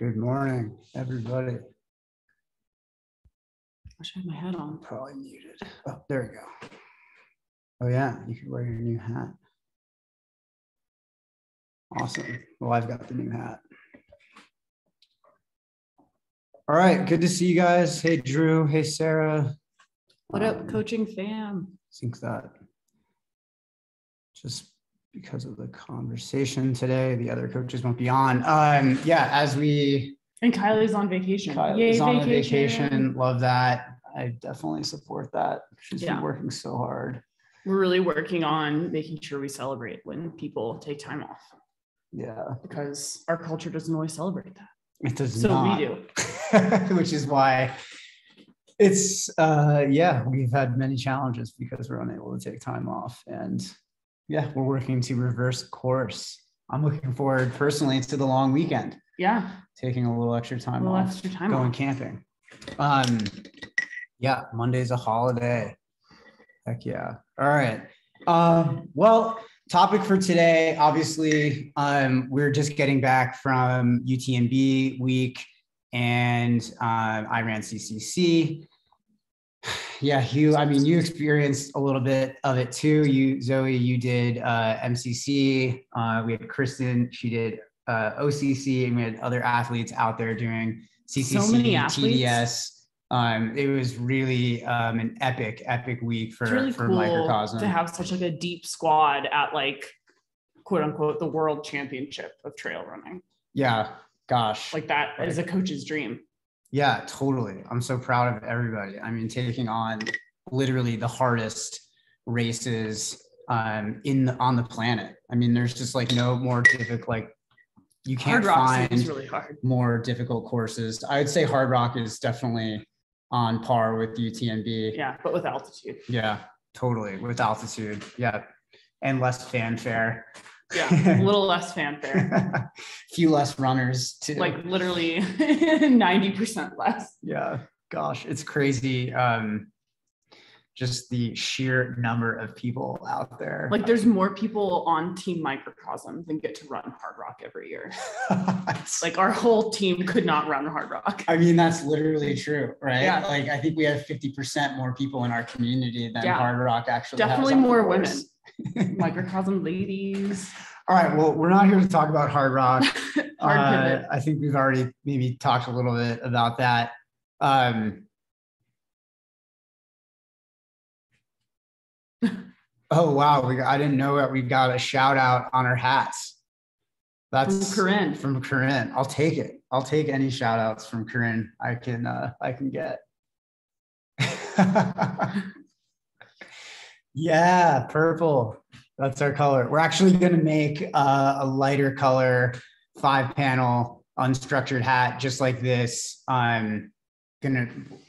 Good morning, everybody. I should have my hat on. Probably muted. Oh, there we go. Oh yeah, you could wear your new hat. Awesome. Well, I've got the new hat. All right, good to see you guys. Hey, Drew. Hey, Sarah. What up, coaching fam? I think that just because of the conversation today, the other coaches won't be on. Yeah, as we... And Kylie's on vacation. Kylie's on vacation. Love that. I definitely support that. She's been working so hard. We're really working on making sure we celebrate when people take time off. Yeah. Because our culture doesn't always celebrate that. It does not. So we do. Which is why it's, we've had many challenges because we're unable to take time off. And yeah, we're working to reverse course. I'm looking forward personally to the long weekend. Yeah. Taking a little extra time off. Going camping. Yeah, Monday's a holiday. Heck yeah. All right. Well, topic for today, obviously, we're just getting back from UTMB week and I ran CCC. Yeah, Hugh, I mean, you experienced a little bit of it too. Zoe, you did MCC. We had Kristen, she did OCC, and we had other athletes out there doing CCC, so many athletes. TDS. It was really an epic week for cool Microcosm to have such like a deep squad at like quote unquote the world championship of trail running. Yeah, gosh, like that is a coach's dream. Yeah, totally. I'm so proud of everybody. I mean, taking on literally the hardest races on the planet. I mean, there's just like no more difficult, like you can't find really hard. More difficult courses. I would say Hard Rock is definitely on par with UTMB. Yeah, but with altitude. Yeah, totally. With altitude. Yeah. And less fanfare. Yeah, a little less fanfare. Few less runners too. Like literally 90% less. Yeah, gosh, it's crazy. Just the sheer number of people out there. Like there's more people on Team Microcosm than get to run Hard Rock every year. Like our whole team could not run Hard Rock. I mean, that's literally true, right? Yeah. Like I think we have 50% more people in our community than Hard Rock actually definitely has more women. Microcosm ladies. All right, well, we're not here to talk about Hard Rock. Hard pivot. I think we've already maybe talked a little bit about that. Oh wow, I didn't know that we got a shout out on our hats. That's from Corinne. I'll take it. I'll take any shout outs from Corinne I can get. Yeah, purple. That's our color. We're actually going to make a lighter color 5-panel unstructured hat just like this. I'm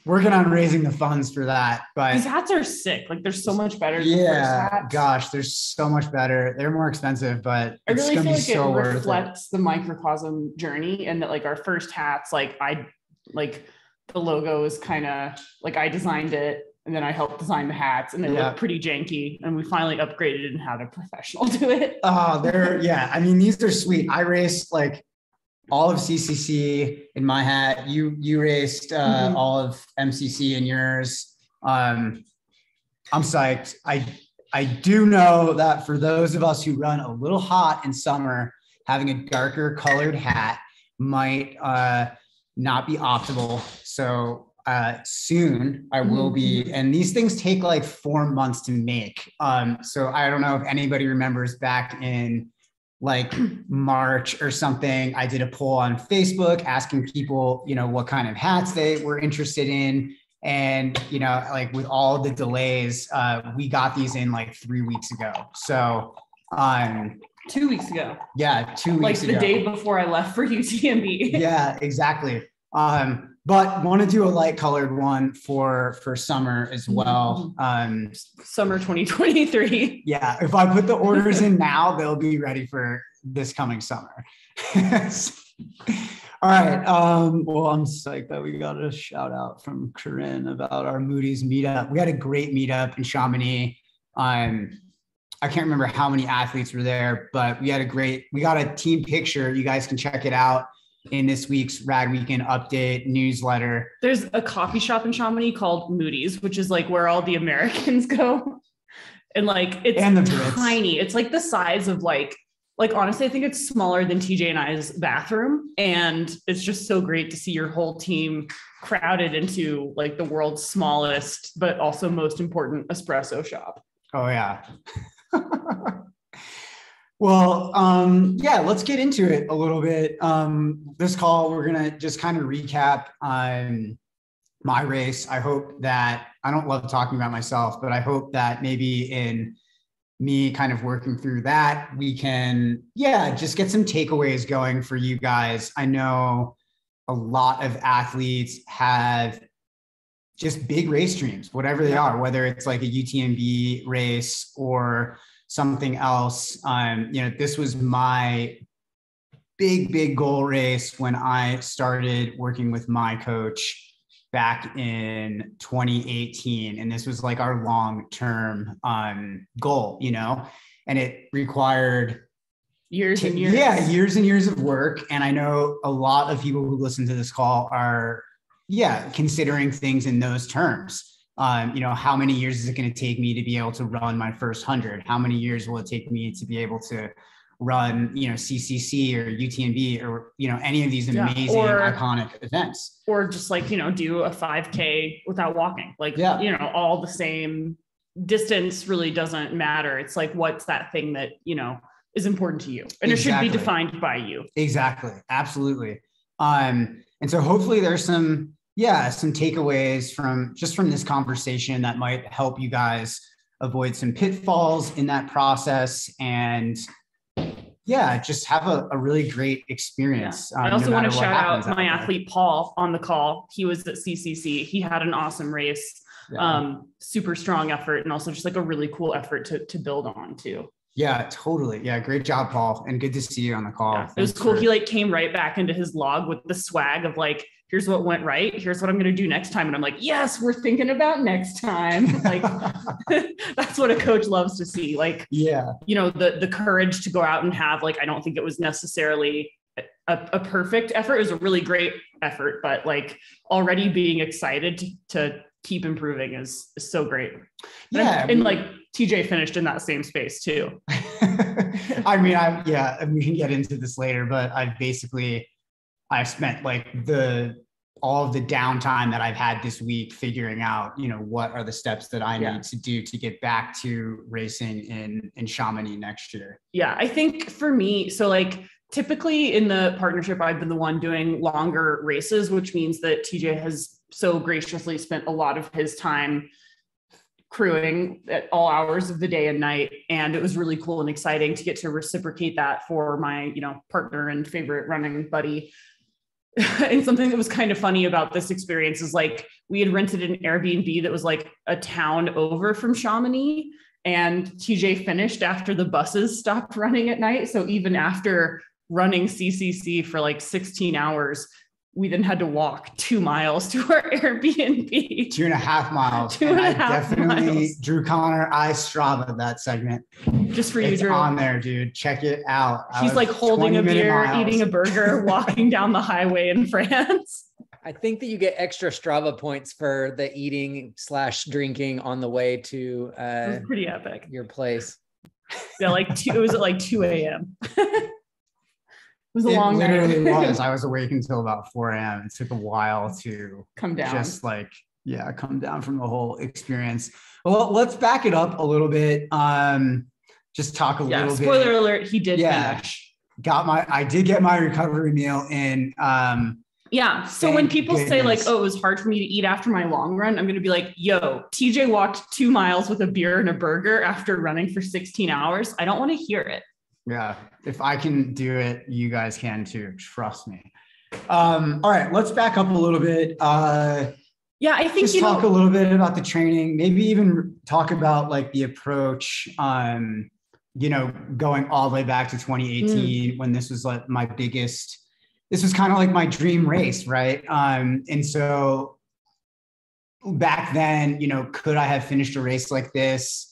working on raising the funds for that. But these hats are sick. Like they're so much better than the first hats. Gosh, they're so much better. They're more expensive, but I really feel like so it reflects the Microcosm journey, and that like our first hats, like the logo is kind of like I designed it. And then I helped design the hats, and they look pretty janky. And we finally upgraded and had a professional do it. Oh, I mean, these are sweet. I raced like all of CCC in my hat. You raced all of MCC in yours. I'm psyched. I do know that for those of us who run a little hot in summer, having a darker colored hat might not be optimal. So soon I will be, and these things take like 4 months to make. So I don't know if anybody remembers back in like March or something, I did a poll on Facebook asking people, what kind of hats they were interested in. And, like with all the delays, we got these in like 3 weeks ago. So 2 weeks ago. Yeah, 2 weeks ago. Like the day before I left for UTMB. Yeah, exactly. But want to do a light colored one for summer as well. Summer 2023. Yeah, if I put the orders in now, they'll be ready for this coming summer. All right. Well, I'm psyched that we got a shout out from Corinne about our Moody's meetup. We had a great meetup in Chamonix. I can't remember how many athletes were there, but we got a team picture. You guys can check it out. in this week's Rad Weekend Update newsletter. There's a coffee shop in Chamonix called Moody's, which is like where all the Americans go. And like, it's tiny. It's like the size of like honestly, I think it's smaller than TJ and I's bathroom. And it's just so great to see your whole team crowded into like the world's smallest, but also most important espresso shop. Oh yeah. Well, yeah, let's get into it a little bit. This call, we're going to just kind of recap my race. I hope that, I don't love talking about myself, but I hope that maybe in me kind of working through that, we can, just get some takeaways going for you guys. I know a lot of athletes have just big race dreams, whatever they are, whether it's like a UTMB race or something else. This was my big goal race when I started working with my coach back in 2018. And this was like our long-term goal, and it required years and years. Yeah, years and years of work. And I know a lot of people who listen to this call are, considering things in those terms. How many years is it going to take me to be able to run my first 100? How many years will it take me to be able to run, CCC or UTMB or, any of these amazing iconic events? Or just like, do a 5K without walking, like, all the same distance really doesn't matter. It's like, what's that thing that, is important to you? And it should be defined by you. Exactly. Absolutely. And so hopefully there's some takeaways from this conversation that might help you guys avoid some pitfalls in that process and just have a really great experience. I also want to shout out my athlete, Paul, on the call. He was at CCC. He had an awesome race, super strong effort, and also just like a really cool effort to build on too. Yeah, totally. Yeah. Great job, Paul. And good to see you on the call. Yeah, it was cool. He like came right back into his log with the swag of like, here's what went right. Here's what I'm going to do next time. And I'm like, yes, we're thinking about next time. Like, that's what a coach loves to see. Like, the courage to go out and have, like, I don't think it was necessarily a perfect effort. It was a really great effort, but like already being excited to keep improving is so great. And like TJ finished in that same space too. I mean, we can get into this later, but I've spent like all of the downtime that I've had this week figuring out, what are the steps that I need to do to get back to racing in Chamonix next year. Yeah. I think for me, so like typically in the partnership, I've been the one doing longer races, which means that TJ has so graciously spent a lot of his time crewing at all hours of the day and night. And it was really cool and exciting to get to reciprocate that for my, partner and favorite running buddy. And something that was kind of funny about this experience is like, we had rented an Airbnb that was like a town over from Chamonix, and TJ finished after the buses stopped running at night. So even after running CCC for like 16 hours, we then had to walk 2 miles to our Airbnb. 2.5 miles. 2.5 definitely, miles. Drew Connor, I Strava that segment. Just for you, it's Drew. On there, dude. Check it out. He's like holding a beer, eating a burger, walking down the highway in France. I think that you get extra Strava points for the eating / drinking on the way to it was pretty epic. Your place. Yeah, it was at like 2 a.m. It was a long night. It literally was. I was awake until about 4 a.m. It took a while to come down. Just like, come down from the whole experience. Well, let's back it up a little bit. Just talk a little bit. Spoiler alert, he did finish. I did get my recovery meal in. So when people say like, oh, it was hard for me to eat after my long run, I'm going to be like, yo, TJ walked 2 miles with a beer and a burger after running for 16 hours. I don't want to hear it. Yeah. If I can do it, you guys can too. Trust me. All right, let's back up a little bit. I think just talk a little bit about the training, maybe even talk about like the approach, going all the way back to 2018 when this was like this was kind of like my dream race. Right. And so back then, could I have finished a race like this?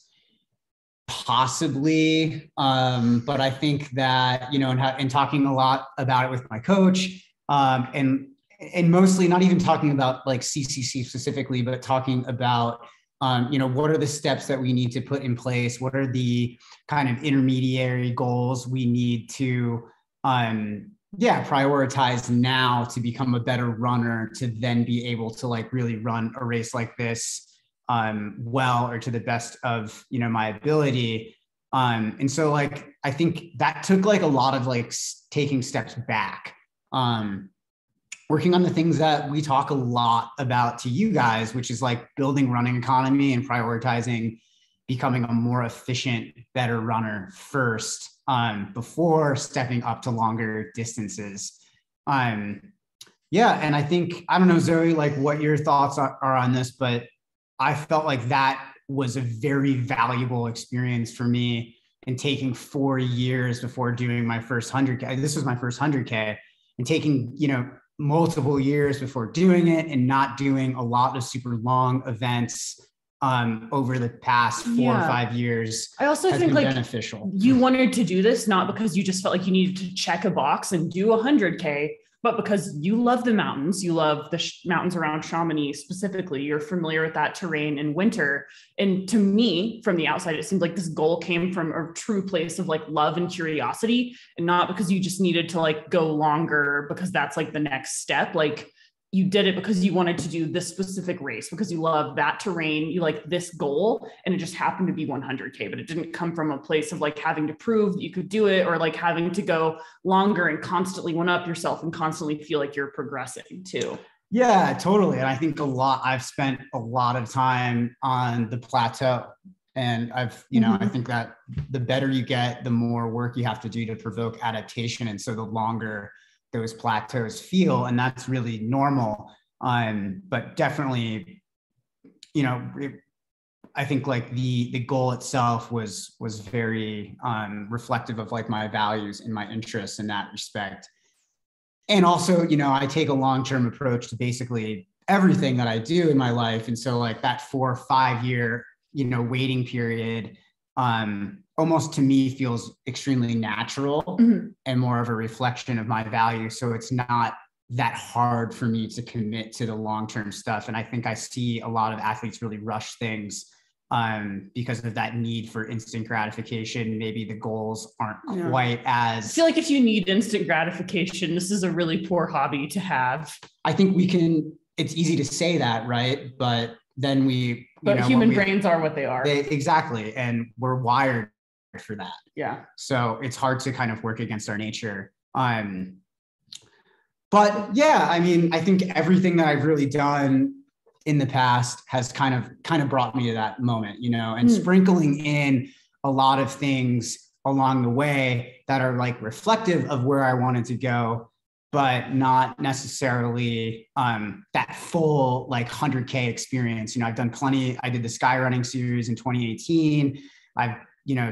Possibly. But I think that, in talking a lot about it with my coach, And mostly not even talking about like CCC specifically, but talking about, what are the steps that we need to put in place? What are the kind of intermediary goals we need to, prioritize now to become a better runner, to then be able to like really run a race like this well, or to the best of, my ability. And so like, I think that took like a lot of like taking steps back, working on the things that we talk a lot about to you guys, which is like building running economy and prioritizing becoming a more efficient, better runner first, before stepping up to longer distances. And I think, I don't know, Zoe, like what your thoughts are on this, but I felt like that was a very valuable experience for me in taking 4 years before doing my first 100K. This was my first 100K, and taking, multiple years before doing it, and not doing a lot of super long events over the past 4 or 5 years. I also think like beneficial. You wanted to do this not because you just felt like you needed to check a box and do 100K, but because you love the mountains, you love the mountains around Chamonix specifically, you're familiar with that terrain in winter. And to me, from the outside, it seemed like this goal came from a true place of like love and curiosity, and not because you just needed to like go longer because that's like the next step. Like you did it because you wanted to do this specific race, because you love that terrain, you like this goal, and it just happened to be 100K, but it didn't come from a place of like having to prove that you could do it, or like having to go longer and constantly one up yourself and constantly feel like you're progressing too. Yeah, totally. And I think I've spent a lot of time on the plateau, and I've, I think that the better you get, the more work you have to do to provoke adaptation. And so the longer those plateaus feel, and that's really normal. But definitely, I think like the goal itself was very reflective of like my values and my interests in that respect. And also, I take a long-term approach to basically everything that I do in my life. And so like that 4 or 5 year, waiting period, almost to me feels extremely natural and more of a reflection of my values. So it's not that hard for me to commit to the long-term stuff. And I think I see a lot of athletes really rush things because of that need for instant gratification. Maybe the goals aren't quite as... I feel like if you need instant gratification, this is a really poor hobby to have. I think it's easy to say that, right? But then human brains are what they are. Exactly. And we're wired for that. Yeah. So it's hard to kind of work against our nature. But yeah, I mean, I think everything that I've really done in the past has kind of brought me to that moment, and sprinkling in a lot of things along the way that are like reflective of where I wanted to go, but not necessarily that full like 100K experience. I've done plenty. I did the Skyrunning series in 2018. I've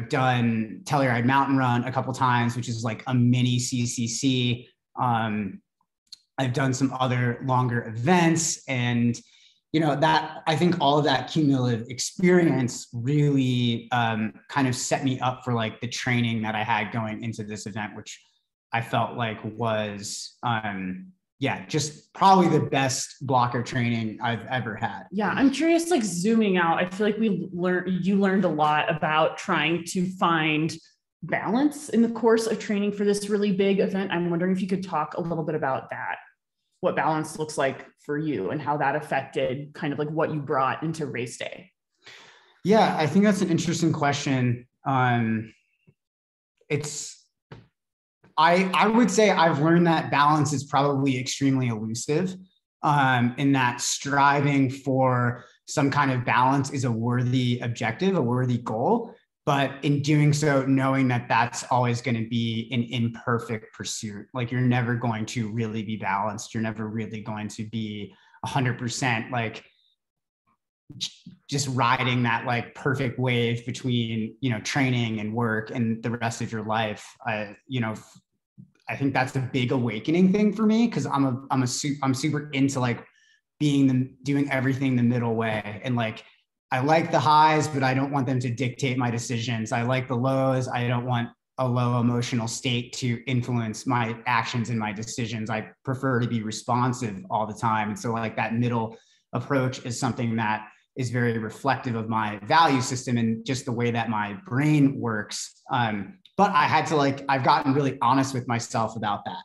done Telluride Mountain Run a couple times, which is like a mini CCC. I've done some other longer events, and that, I think all of that cumulative experience really kind of set me up for like the training that I had going into this event, which I felt like was just probably the best blocker training I've ever had. Yeah, I'm curious, like zooming out, I feel like you learned a lot about trying to find balance in the course of training for this really big event. I'm wondering if you could talk a little bit about that, what balance looks like for you and how that affected kind of like what you brought into race day. Yeah, I think that's an interesting question. I would say I've learned that balance is probably extremely elusive, in that striving for some kind of balance is a worthy objective, a worthy goal. But in doing so, knowing that that's always going to be an imperfect pursuit, like you're never going to really be balanced. You're never really going to be 100% like just riding that like perfect wave between, training and work and the rest of your life. I think that's a big awakening thing for me, because I'm super into like doing everything the middle way, and like I like the highs, but I don't want them to dictate my decisions. I like the lows. I don't want a low emotional state to influence my actions and my decisions. I prefer to be responsive all the time. And so like that middle approach is something that is very reflective of my value system and just the way that my brain works. But I had to I've gotten really honest with myself about that.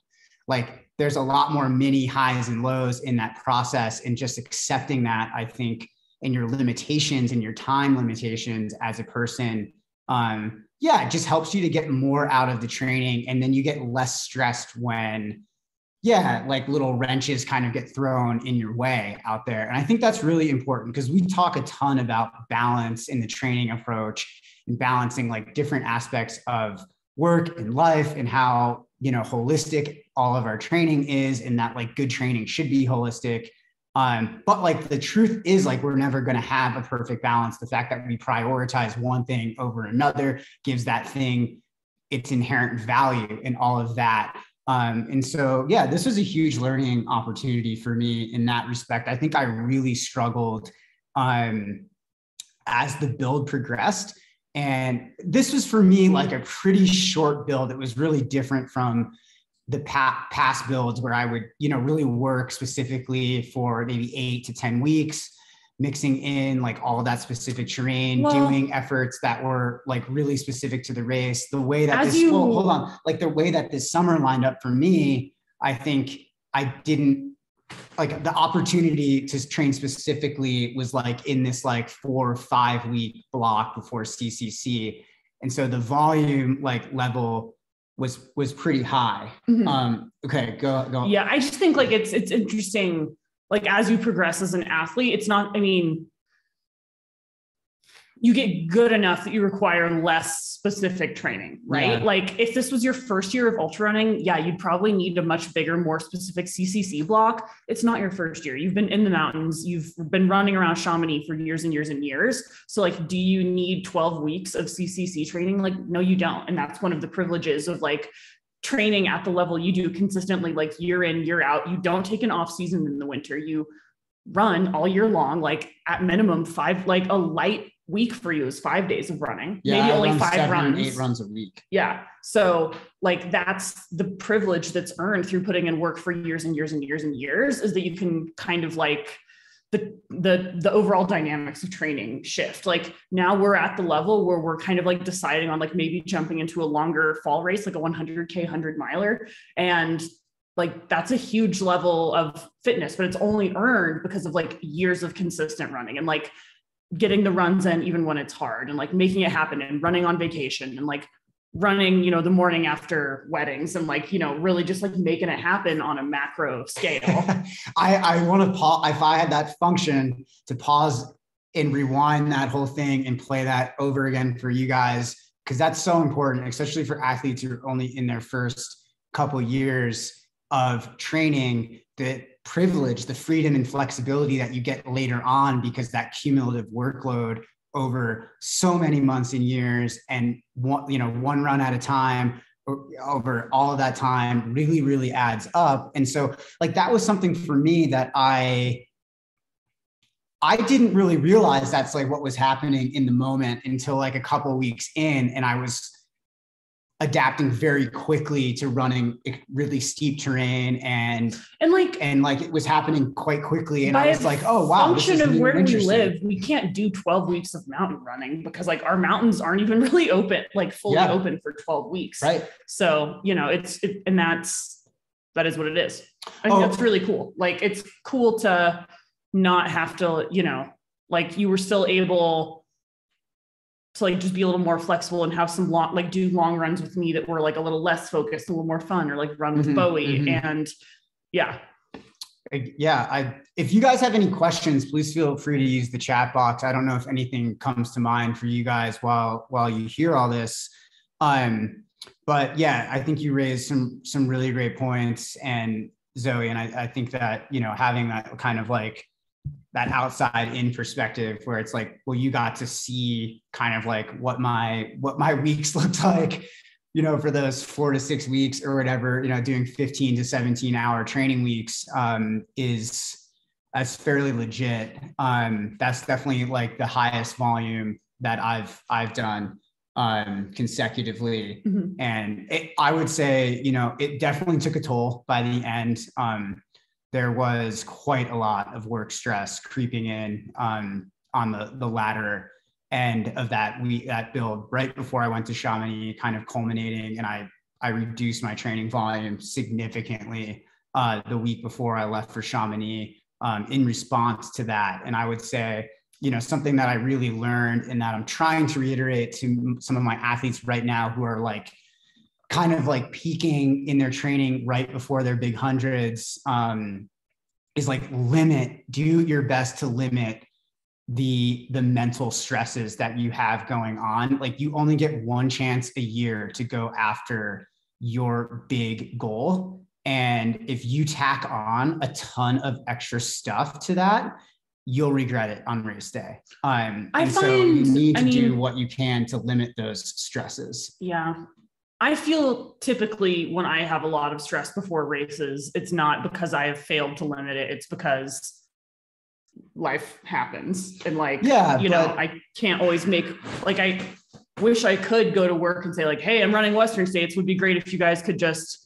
Like there's a lot more mini highs and lows in that process, and just accepting that, I think, and your limitations and your time limitations as a person, it just helps you to get more out of the training. And then you get less stressed when, like little wrenches kind of get thrown in your way out there. And I think that's really important because we talk a ton about balance in the training approach and balancing like different aspects of work and life and how, holistic all of our training is, and that like good training should be holistic. But like the truth is like we're never going to have a perfect balance. The fact that we prioritize one thing over another gives that thing its inherent value and all of that. And so, this was a huge learning opportunity for me in that respect. I think I really struggled as the build progressed. And this was for me like a pretty short build. It was really different from the past builds where I would, really work specifically for maybe 8 to 10 weeks, mixing in like all of that specific terrain, doing efforts that were like really specific to the race. The way that the way that this summer lined up for me, I think I didn't like the opportunity to train specifically was like in this like 4 or 5 week block before CCC. And so the volume like level was pretty high. Mm-hmm. Okay, go. Yeah, I just think like it's interesting. Like as you progress as an athlete, it's not, you get good enough that you require less specific training, right? Yeah. Like if this was your first year of ultra running, you'd probably need a much bigger, more specific CCC block. It's not your first year. You've been in the mountains. You've been running around Chamonix for years and years and years. So like, do you need 12 weeks of CCC training? Like, no, you don't. And that's one of the privileges of like training at the level you do consistently, like year in, year out. You don't take an off season in the winter. You run all year long, like at minimum 5, like a light week for you is 5 days of running, maybe only 5 runs, 8 runs a week. Yeah. So like, that's the privilege that's earned through putting in work for years and years and years and years, is that you can kind of like the overall dynamics of training shift. Like now we're at the level where we're kind of like deciding on like maybe jumping into a longer fall race, like a 100K 100 miler. And like, that's a huge level of fitness, but it's only earned because of like years of consistent running and like getting the runs in even when it's hard, and like making it happen, and running on vacation, and like running, the morning after weddings, and like, really just like making it happen on a macro scale. I want to pause. If I had that function to pause and rewind that whole thing and play that over again for you guys, because that's so important, especially for athletes who are only in their first couple years of training, the privilege, the freedom and flexibility that you get later on, because that cumulative workload over so many months and years, and one run at a time over all of that time really, really adds up. And so like, that was something for me that I didn't really realize that's like what was happening in the moment until like a couple of weeks in, and I was adapting very quickly to running really steep terrain and it was happening quite quickly. And I was like, oh wow, function of where we live, we can't do 12 weeks of mountain running because like our mountains aren't even really open, like fully open for 12 weeks. Right. So, and that is what it is. I think that's really cool. Like, it's cool to not have to, like you were still able to like just be a little more flexible and have some do long runs with me that were like a little less focused, a little more fun, or like run with Bowie. Mm-hmm. And if you guys have any questions, please feel free to use the chat box. I don't know if anything comes to mind for you guys while you hear all this. But I think you raised some really great points, and Zoe, and I think that, having that kind of like that outside in perspective where it's like, well, you got to see kind of like what my weeks looked like, for those 4 to 6 weeks or whatever, doing 15 to 17 hour training weeks, that's fairly legit. That's definitely like the highest volume that I've done. consecutively. And I would say, it definitely took a toll by the end. There was quite a lot of work stress creeping in on the latter end of that build right before I went to Chamonix, kind of culminating. And I reduced my training volume significantly the week before I left for Chamonix in response to that. And I would say, something that I really learned and that I'm trying to reiterate to some of my athletes right now who are like kind of like peaking in their training right before their big hundreds, is like do your best to limit the mental stresses that you have going on. Like, you only get one chance a year to go after your big goal. And if you tack on a ton of extra stuff to that, you'll regret it on race day. So you need to do what you can to limit those stresses. Yeah. I feel typically when I have a lot of stress before races, it's not because I have failed to limit it. It's because life happens. And I can't always I wish I could go to work and say like, hey, I'm running Western States. Would be great if you guys could just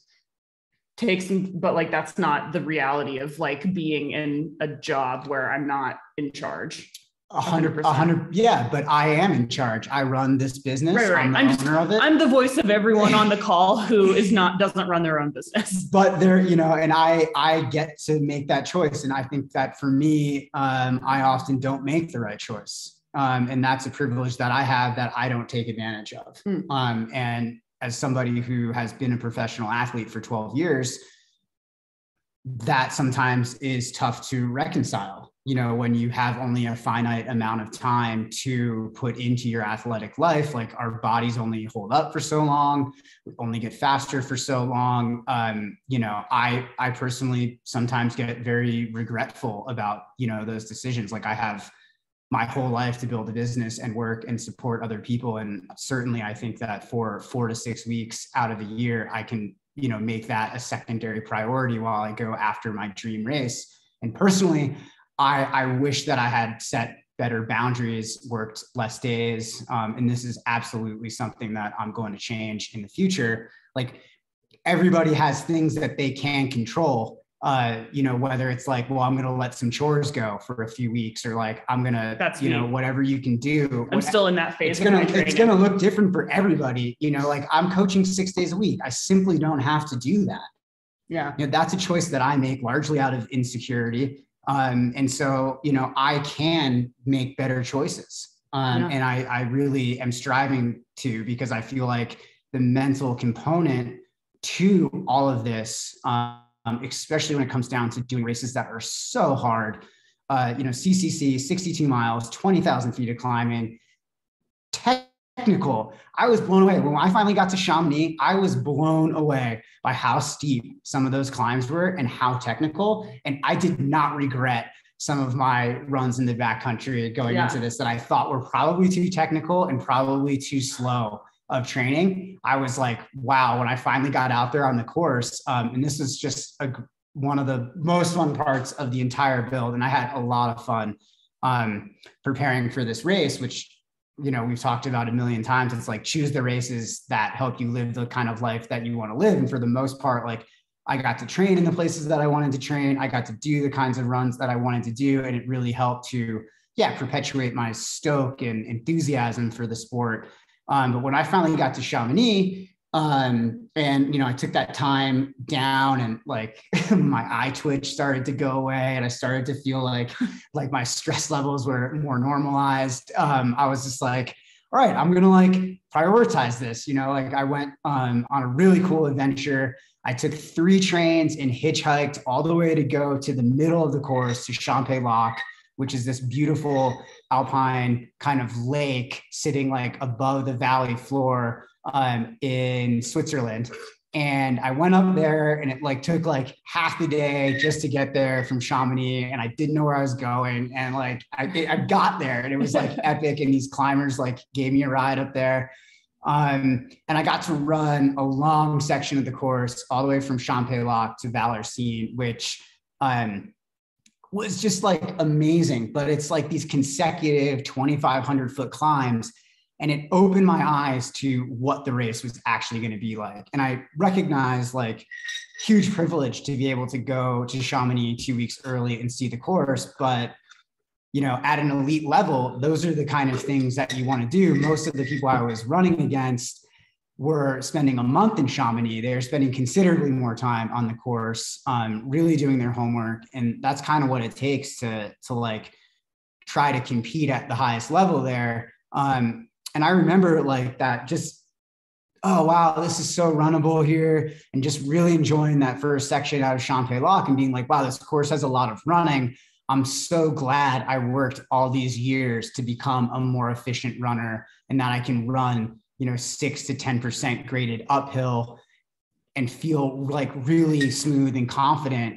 take some, but like, that's not the reality of like being in a job where I'm not in charge. 100%. Yeah, but I am in charge. I run this business. Right. I'm the owner of it. I'm the voice of everyone on the call who doesn't run their own business. But there, and I get to make that choice. And I think that for me, I often don't make the right choice. And that's a privilege that I have that I don't take advantage of. And as somebody who has been a professional athlete for 12 years, that sometimes is tough to reconcile, when you have only a finite amount of time to put into your athletic life. Like, our bodies only hold up for so long, we only get faster for so long. I personally sometimes get very regretful about, those decisions. Like, I have my whole life to build a business and work and support other people. And certainly I think that for 4 to 6 weeks out of the year, I can, make that a secondary priority while I go after my dream race. And personally, I wish that I had set better boundaries, worked less days. And this is absolutely something that I'm going to change in the future. Like, everybody has things that they can control. Whether it's like, well, I'm going to let some chores go for a few weeks, or like, I'm going to, whatever you can do. I'm still in that phase. It's going to look different for everybody. Like, I'm coaching 6 days a week. I simply don't have to do that. Yeah. That's a choice that I make largely out of insecurity. And so, I can make better choices. And I really am striving to, because I feel like the mental component to all of this, especially when it comes down to doing races that are so hard, CCC, 62 miles, 20,000 feet of climbing, technical. I was blown away. When I finally got to Chamonix, I was blown away by how steep some of those climbs were and how technical. And I did not regret some of my runs in the backcountry going into this that I thought were probably too technical and probably too slow of training. I was like, wow, when I finally got out there on the course, and this is just one of the most fun parts of the entire build. And I had a lot of fun preparing for this race, which, we've talked about a million times. It's like, choose the races that help you live the kind of life that you want to live. And for the most part, like, I got to train in the places that I wanted to train. I got to do the kinds of runs that I wanted to do. And it really helped to, perpetuate my stoke and enthusiasm for the sport. But when I finally got to Chamonix, and, I took that time down, and like my eye twitch started to go away, and I started to feel like my stress levels were more normalized. I was just like, all right, I'm going to like prioritize this, I went on a really cool adventure. I took 3 trains and hitchhiked all the way to go to the middle of the course to Champay-Lac, which is this beautiful alpine kind of lake sitting like above the valley floor in Switzerland. And I went up there, and it like took like half the day just to get there from Chamonix, and I didn't know where I was going. And like I got there, and it was like epic, and these climbers like gave me a ride up there. And I got to run a long section of the course all the way from Champay-Lac to Vallorcine, which was just like amazing. But it's like these consecutive 2,500 foot climbs. And it opened my eyes to what the race was actually going to be like. And I recognized like huge privilege to be able to go to Chamonix 2 weeks early and see the course. But, you know, at an elite level, those are the kind of things that you want to do. Most of the people I was running against were spending a month in Chamonix. They're spending considerably more time on the course, really doing their homework. And that's kind of what it takes to like try to compete at the highest level there. And I remember like that just, oh, wow, this is so runnable here. And just really enjoying that first section out of Champlain Lock and being like, wow, this course has a lot of running. I'm so glad I worked all these years to become a more efficient runner and that I can run, you know, 6 to 10% graded uphill and feel like really smooth and confident.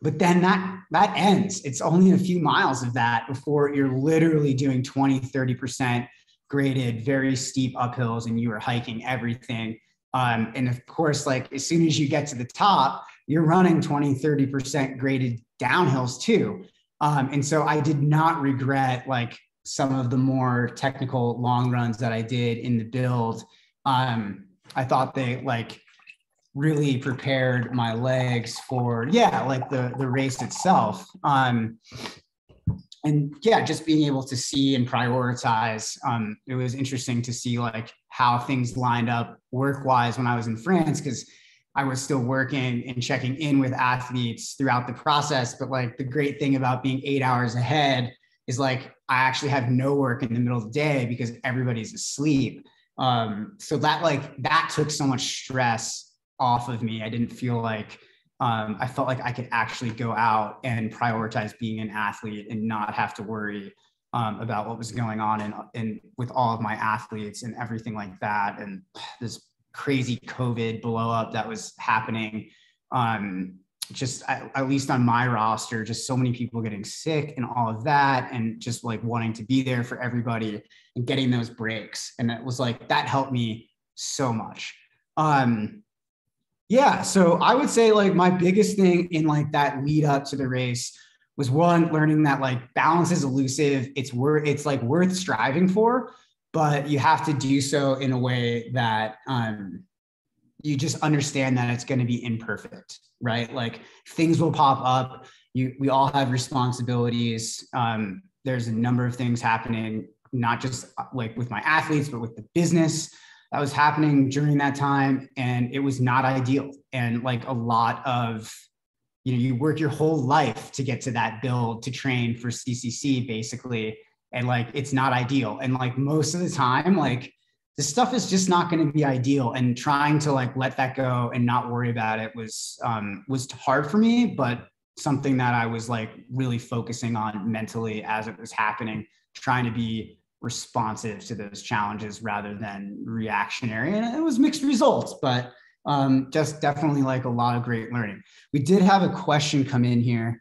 But then that ends. It's only a few miles of that before you're literally doing 20, 30% graded, very steep uphills, and you are hiking everything. And of course, like as soon as you get to the top, you're running 20, 30% graded downhills too. And so I did not regret like some of the more technical long runs that I did in the build. I thought they like really prepared my legs for, like the race itself. And yeah, just being able to see and prioritize. It was interesting to see like how things lined up work-wise when I was in France, because I was still working and checking in with athletes throughout the process. But like the great thing about being 8 hours ahead is like, I actually have no work in the middle of the day because everybody's asleep. So that took so much stress off of me. I didn't feel like, I felt like I could actually go out and prioritize being an athlete and not have to worry about what was going on and with all of my athletes and everything like that. And this crazy COVID blow up that was happening. Just at least on my roster, just so many people getting sick and all of that, and just like wanting to be there for everybody and getting those breaks. And it was like, that helped me so much. Yeah, so I would say like my biggest thing in like that lead up to the race was one, learning that like balance is elusive. It's like worth striving for, but you have to do so in a way that you just understand that it's going to be imperfect, right? Like things will pop up. We all have responsibilities. There's a number of things happening, not just like with my athletes, but with the business that was happening during that time. And it was not ideal. And like a lot of, you work your whole life to get to that build, to train for CCC basically. And like, it's not ideal. And like most of the time, like this stuff is just not going to be ideal. And trying to like, let that go and not worry about it was hard for me, but something that I was like really focusing on mentally as it was happening, trying to be responsive to those challenges rather than reactionary. And it was mixed results, but just definitely like a lot of great learning. We did have a question come in here.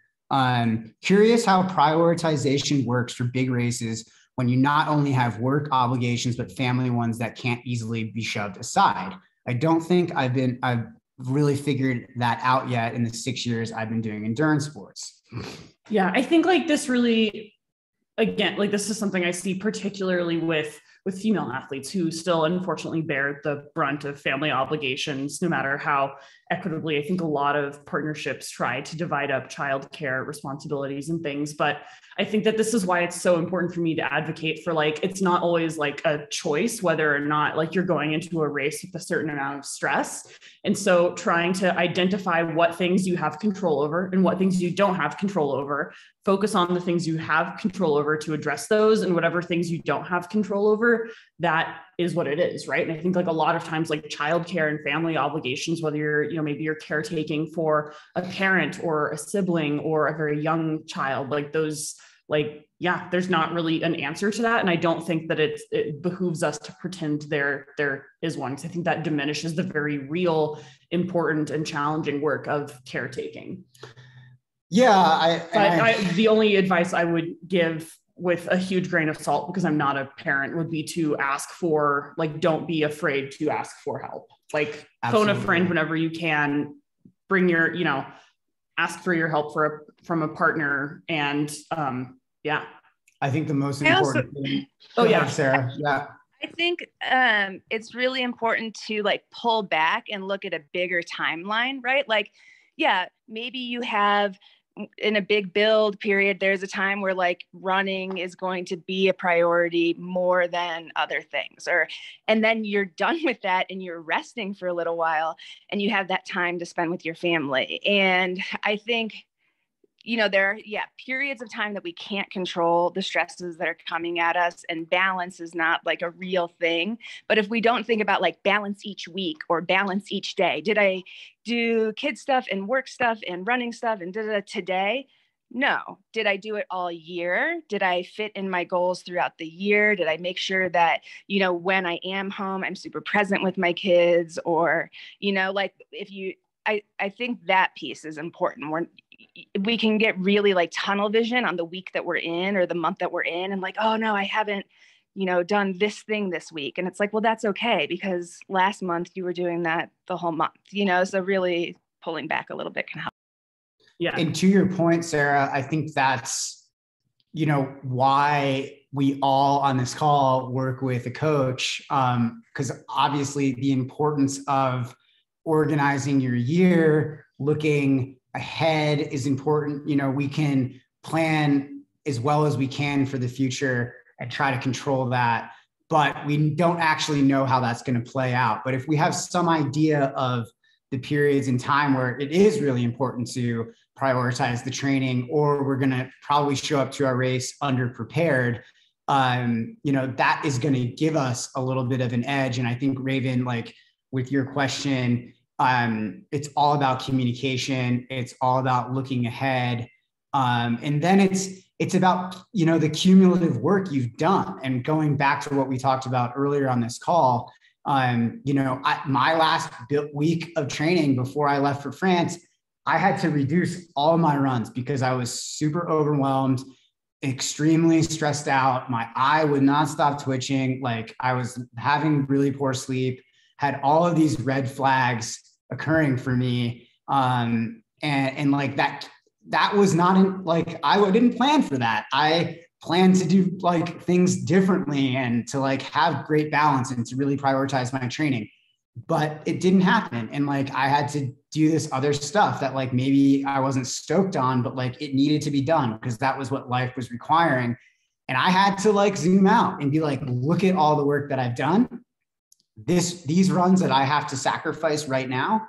Curious how prioritization works for big races when you not only have work obligations, but family ones that can't easily be shoved aside. I don't think I've really figured that out yet in the 6 years I've been doing endurance sports. Yeah, I think like this really, again, like this is something I see particularly with female athletes who still unfortunately bear the brunt of family obligations, no matter how equitably. I think a lot of partnerships try to divide up childcare responsibilities and things, but I think that this is why it's so important for me to advocate for like, it's not always like a choice whether or not like you're going into a race with a certain amount of stress. And so trying to identify what things you have control over and what things you don't have control over, focus on the things you have control over to address those, and whatever things you don't have control over, that is what it is, right? And I think like a lot of times like childcare and family obligations, whether you're, maybe you're caretaking for a parent or a sibling or a very young child, like those, like, yeah, there's not really an answer to that. And I don't think that it behooves us to pretend there is one, because I think that diminishes the very real, important and challenging work of caretaking. Yeah. The only advice I would give with a huge grain of salt, because I'm not a parent, would be to ask for, like, don't be afraid to ask for help. Like, Absolutely. Phone a friend whenever you can, bring your, ask for your help from a partner. And yeah. I think the most important thing. Oh yeah, Sarah. Yeah. I think it's really important to like pull back and look at a bigger timeline, right? Like, yeah, maybe you have in a big build period, there's a time where like running is going to be a priority more than other things, and then you're done with that and you're resting for a little while and you have that time to spend with your family. And I think, there are, periods of time that we can't control the stresses that are coming at us, and balance is not like a real thing. But if we don't think about like balance each week or balance each day, did I do kid stuff and work stuff and running stuff and today? No. Did I do it all year? Did I fit in my goals throughout the year? Did I make sure that, when I am home, I'm super present with my kids? Or, like I think that piece is important. We can get really like tunnel vision on the week that we're in or the month that we're in and like, oh no, I haven't, done this thing this week. And it's like, well, that's okay, because last month you were doing that the whole month, so really pulling back a little bit can help. Yeah. And to your point, Sarah, I think that's, why we all on this call work with a coach. Because obviously the importance of organizing your year, looking ahead is important. We can plan as well as we can for the future and try to control that, but we don't actually know how that's going to play out. But if we have some idea of the periods in time where it is really important to prioritize the training, or we're going to probably show up to our race underprepared, that is going to give us a little bit of an edge. And I think, Raven, like with your question, it's all about communication. It's all about looking ahead. And then it's about, the cumulative work you've done. And going back to what we talked about earlier on this call, my last week of training before I left for France, I had to reduce all my runs because I was super overwhelmed, extremely stressed out. My eye would not stop twitching. Like I was having really poor sleep, had all of these red flags occurring for me. And like that was not I didn't plan for that. I planned to do like things differently and to like have great balance and to really prioritize my training, but it didn't happen. And like, I had to do this other stuff that like, maybe I wasn't stoked on, but like it needed to be done because that was what life was requiring. And I had to like zoom out and be like, look at all the work that I've done. These runs that I have to sacrifice right now,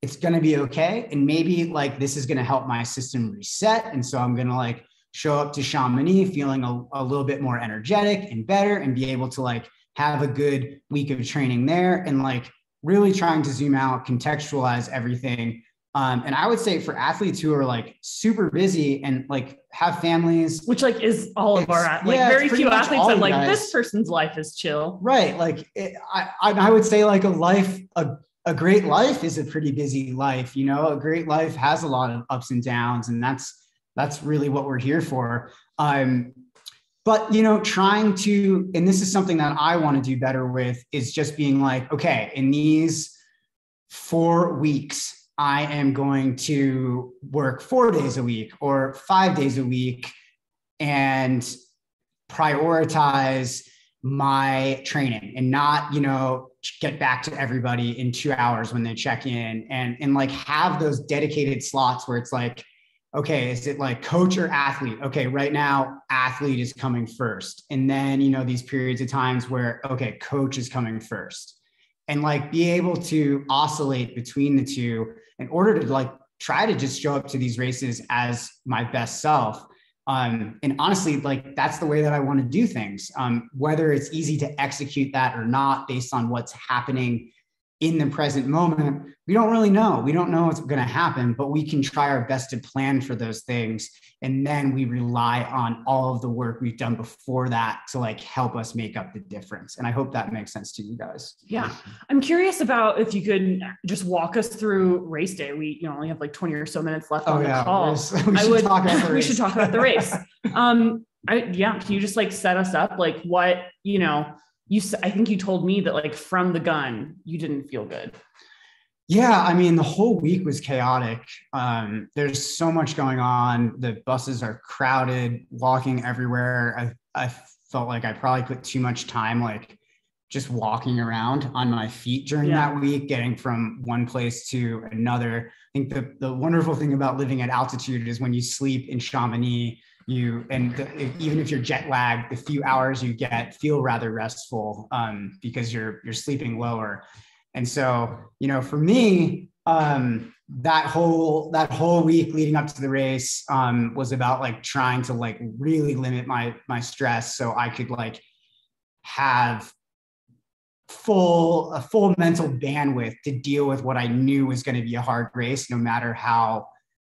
it's going to be okay. And maybe like, this is going to help my system reset. And so I'm going to like show up to Chamonix feeling a little bit more energetic and better and be able to like have a good week of training there and like really trying to zoom out, contextualize everything. And I would say for athletes who are like super busy and like have families, which like is all of our, like very few athletes are like, this person's life is chill. Right. Like I would say like a great life is a pretty busy life. A great life has a lot of ups and downs, and that's really what we're here for. But, trying to, and this is something that I want to do better with, is just being like, okay, in these 4 weeks, I am going to work 4 days a week or 5 days a week and prioritize my training and not, get back to everybody in 2 hours when they check in and like have those dedicated slots where it's like, okay, is it like coach or athlete? Okay, right now, athlete is coming first. And then, these periods of times where, okay, coach is coming first. And like be able to oscillate between the two in order to like try to just show up to these races as my best self. And honestly, like that's the way that I want to do things. Whether it's easy to execute that or not based on what's happening in the present moment, we don't really know. We don't know what's going to happen, but we can try our best to plan for those things. And then we rely on all of the work we've done before that to like help us make up the difference. And I hope that makes sense to you guys. Yeah. I'm curious about if you could just walk us through race day. We only have like 20 or so minutes left on the call. We should talk about the race. Can you just like set us up? Like what, I think you told me that like from the gun, you didn't feel good. Yeah, I mean, the whole week was chaotic. There's so much going on. The buses are crowded, walking everywhere. I felt like I probably put too much time, like just walking around on my feet during that week, getting from one place to another. I think the wonderful thing about living at altitude is when you sleep in Chamonix, even if you're jet lagged, the few hours you get feel rather restful because you're sleeping lower. And so, for me, that whole week leading up to the race was about like trying to like really limit my stress so I could like have a full mental bandwidth to deal with what I knew was going to be a hard race, no matter how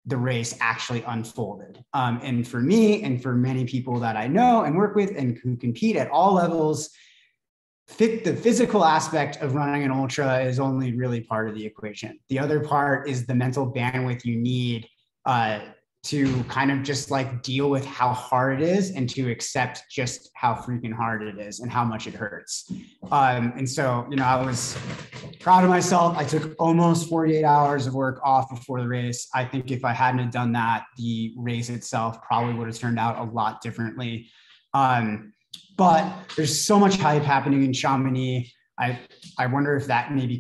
the race actually unfolded. And for me and for many people that I know and work with and who compete at all levels, the physical aspect of running an ultra is only really part of the equation. The other part is the mental bandwidth you need to kind of just like deal with how hard it is and to accept just how freaking hard it is and how much it hurts. And so, I was proud of myself. I took almost 48 hours of work off before the race. I think if I hadn't have done that, the race itself probably would have turned out a lot differently. But there's so much hype happening in Chamonix. I wonder if that maybe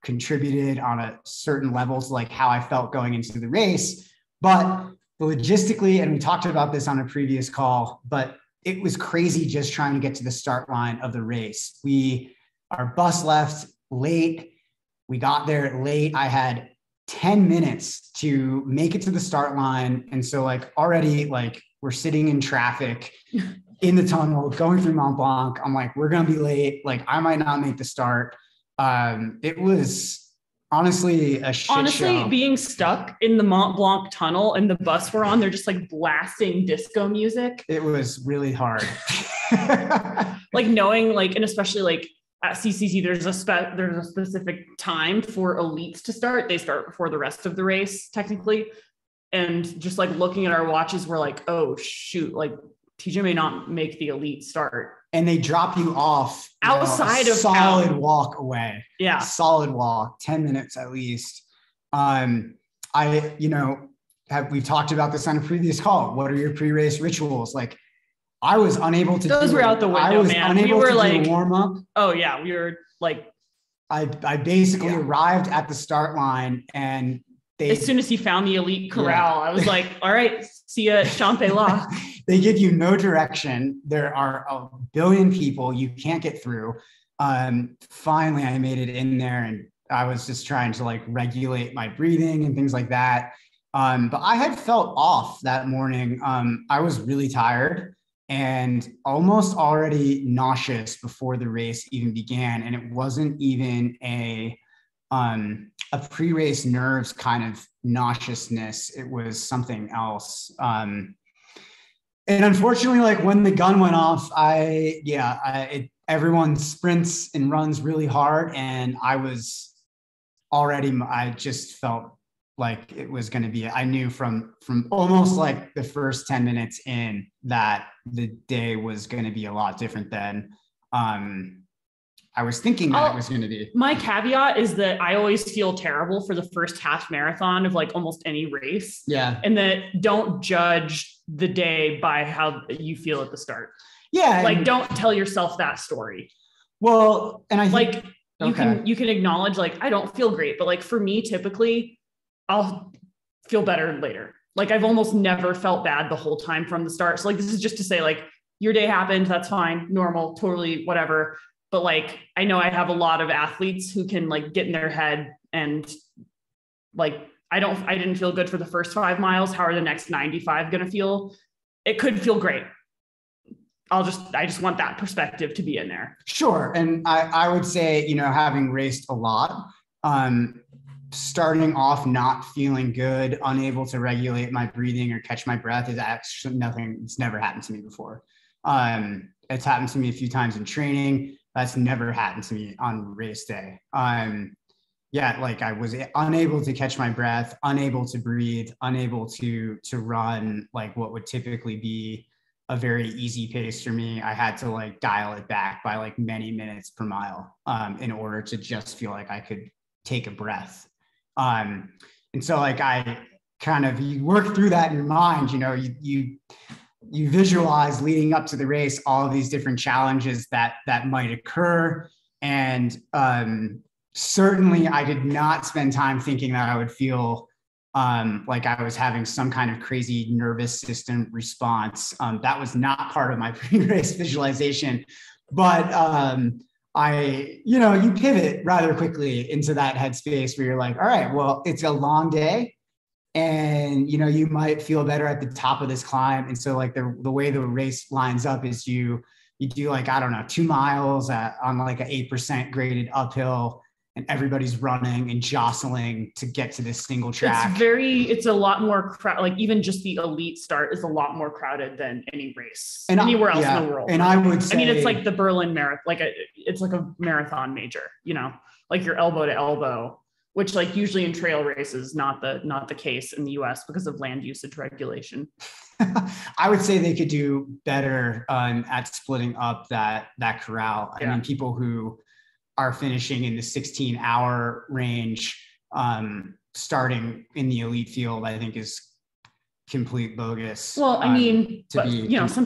contributed on a certain level to like how I felt going into the race. But logistically, and we talked about this on a previous call, but it was crazy just trying to get to the start line of the race. Our bus left late. We got there late. I had 10 minutes to make it to the start line. And so like already like we're sitting in traffic in the tunnel going through Mont Blanc. I'm like, we're going to be late. Like I might not make the start. It was honestly a shit show. Being stuck in the Mont Blanc tunnel and the bus we're on, they're just like blasting disco music. It was really hard. Like knowing like, and especially like at CCC, there's a specific time for elites to start. They start before the rest of the race technically. And just like looking at our watches, we're like, oh shoot, like TJ may not make the elite start. And they drop you off outside of solid town. Walk away. Yeah. Solid walk, 10 minutes at least. We've talked about this on a previous call. What are your pre-race rituals? Like I was unable to Those were out the window, I was man. unable we were to like, do a warm up. Oh yeah. We were like, I basically arrived at the start line and as soon as he found the elite corral, I was like, all right, see ya, Champ-Élard. They give you no direction. There are a billion people. You can't get through. Finally, I made it in there and I was just trying to like regulate my breathing and things like that. But I had felt off that morning. I was really tired and almost already nauseous before the race even began. And it wasn't even a pre-race nerves kind of nauseousness. It was something else. And unfortunately, like when the gun went off, everyone sprints and runs really hard. And I just felt like it was going to be, I knew from almost like the first 10 minutes in that the day was going to be a lot different than, I was thinking that it was going to be. My caveat is that I always feel terrible for the first half marathon of like almost any race. Yeah. And that don't judge the day by how you feel at the start. Yeah. Like don't tell yourself that story. Well, and I think like you can acknowledge like, I don't feel great, but like for me, typically I'll feel better later. Like I've almost never felt bad the whole time from the start. So like, this is just to say like your day happened. That's fine. Normal, totally, whatever. But like, I know I have a lot of athletes who can like get in their head and like, I didn't feel good for the first 5 miles. How are the next 95 going to feel? It could feel great. I just want that perspective to be in there. Sure. And I would say, having raced a lot, starting off not feeling good, unable to regulate my breathing or catch my breath is actually nothing. It's never happened to me before. It's happened to me a few times in training. That's never happened to me on race day. Like I was unable to catch my breath, unable to breathe, unable to run like what would typically be a very easy pace for me. I had to like dial it back by like many minutes per mile in order to just feel like I could take a breath. And so like you work through that in your mind, you visualize leading up to the race, all of these different challenges that might occur. And certainly I did not spend time thinking that I would feel like I was having some kind of crazy nervous system response. That was not part of my pre-race visualization, but you pivot rather quickly into that headspace where you're like, all right, well, it's a long day. And, you might feel better at the top of this climb. And so like the way the race lines up is you do like, I don't know, 2 miles on like an 8% graded uphill, and everybody's running and jostling to get to this single track. It's a lot more like even just the elite start is a lot more crowded than any race anywhere else in the world. And I would say, it's like the Berlin marathon, it's like a marathon major, like you're elbow to elbow, which like usually in trail races, not the case in the US because of land usage regulation. I would say they could do better at splitting up that corral. I mean, people who are finishing in the 16-hour range, starting in the elite field, I think is complete bogus. Well, I mean, some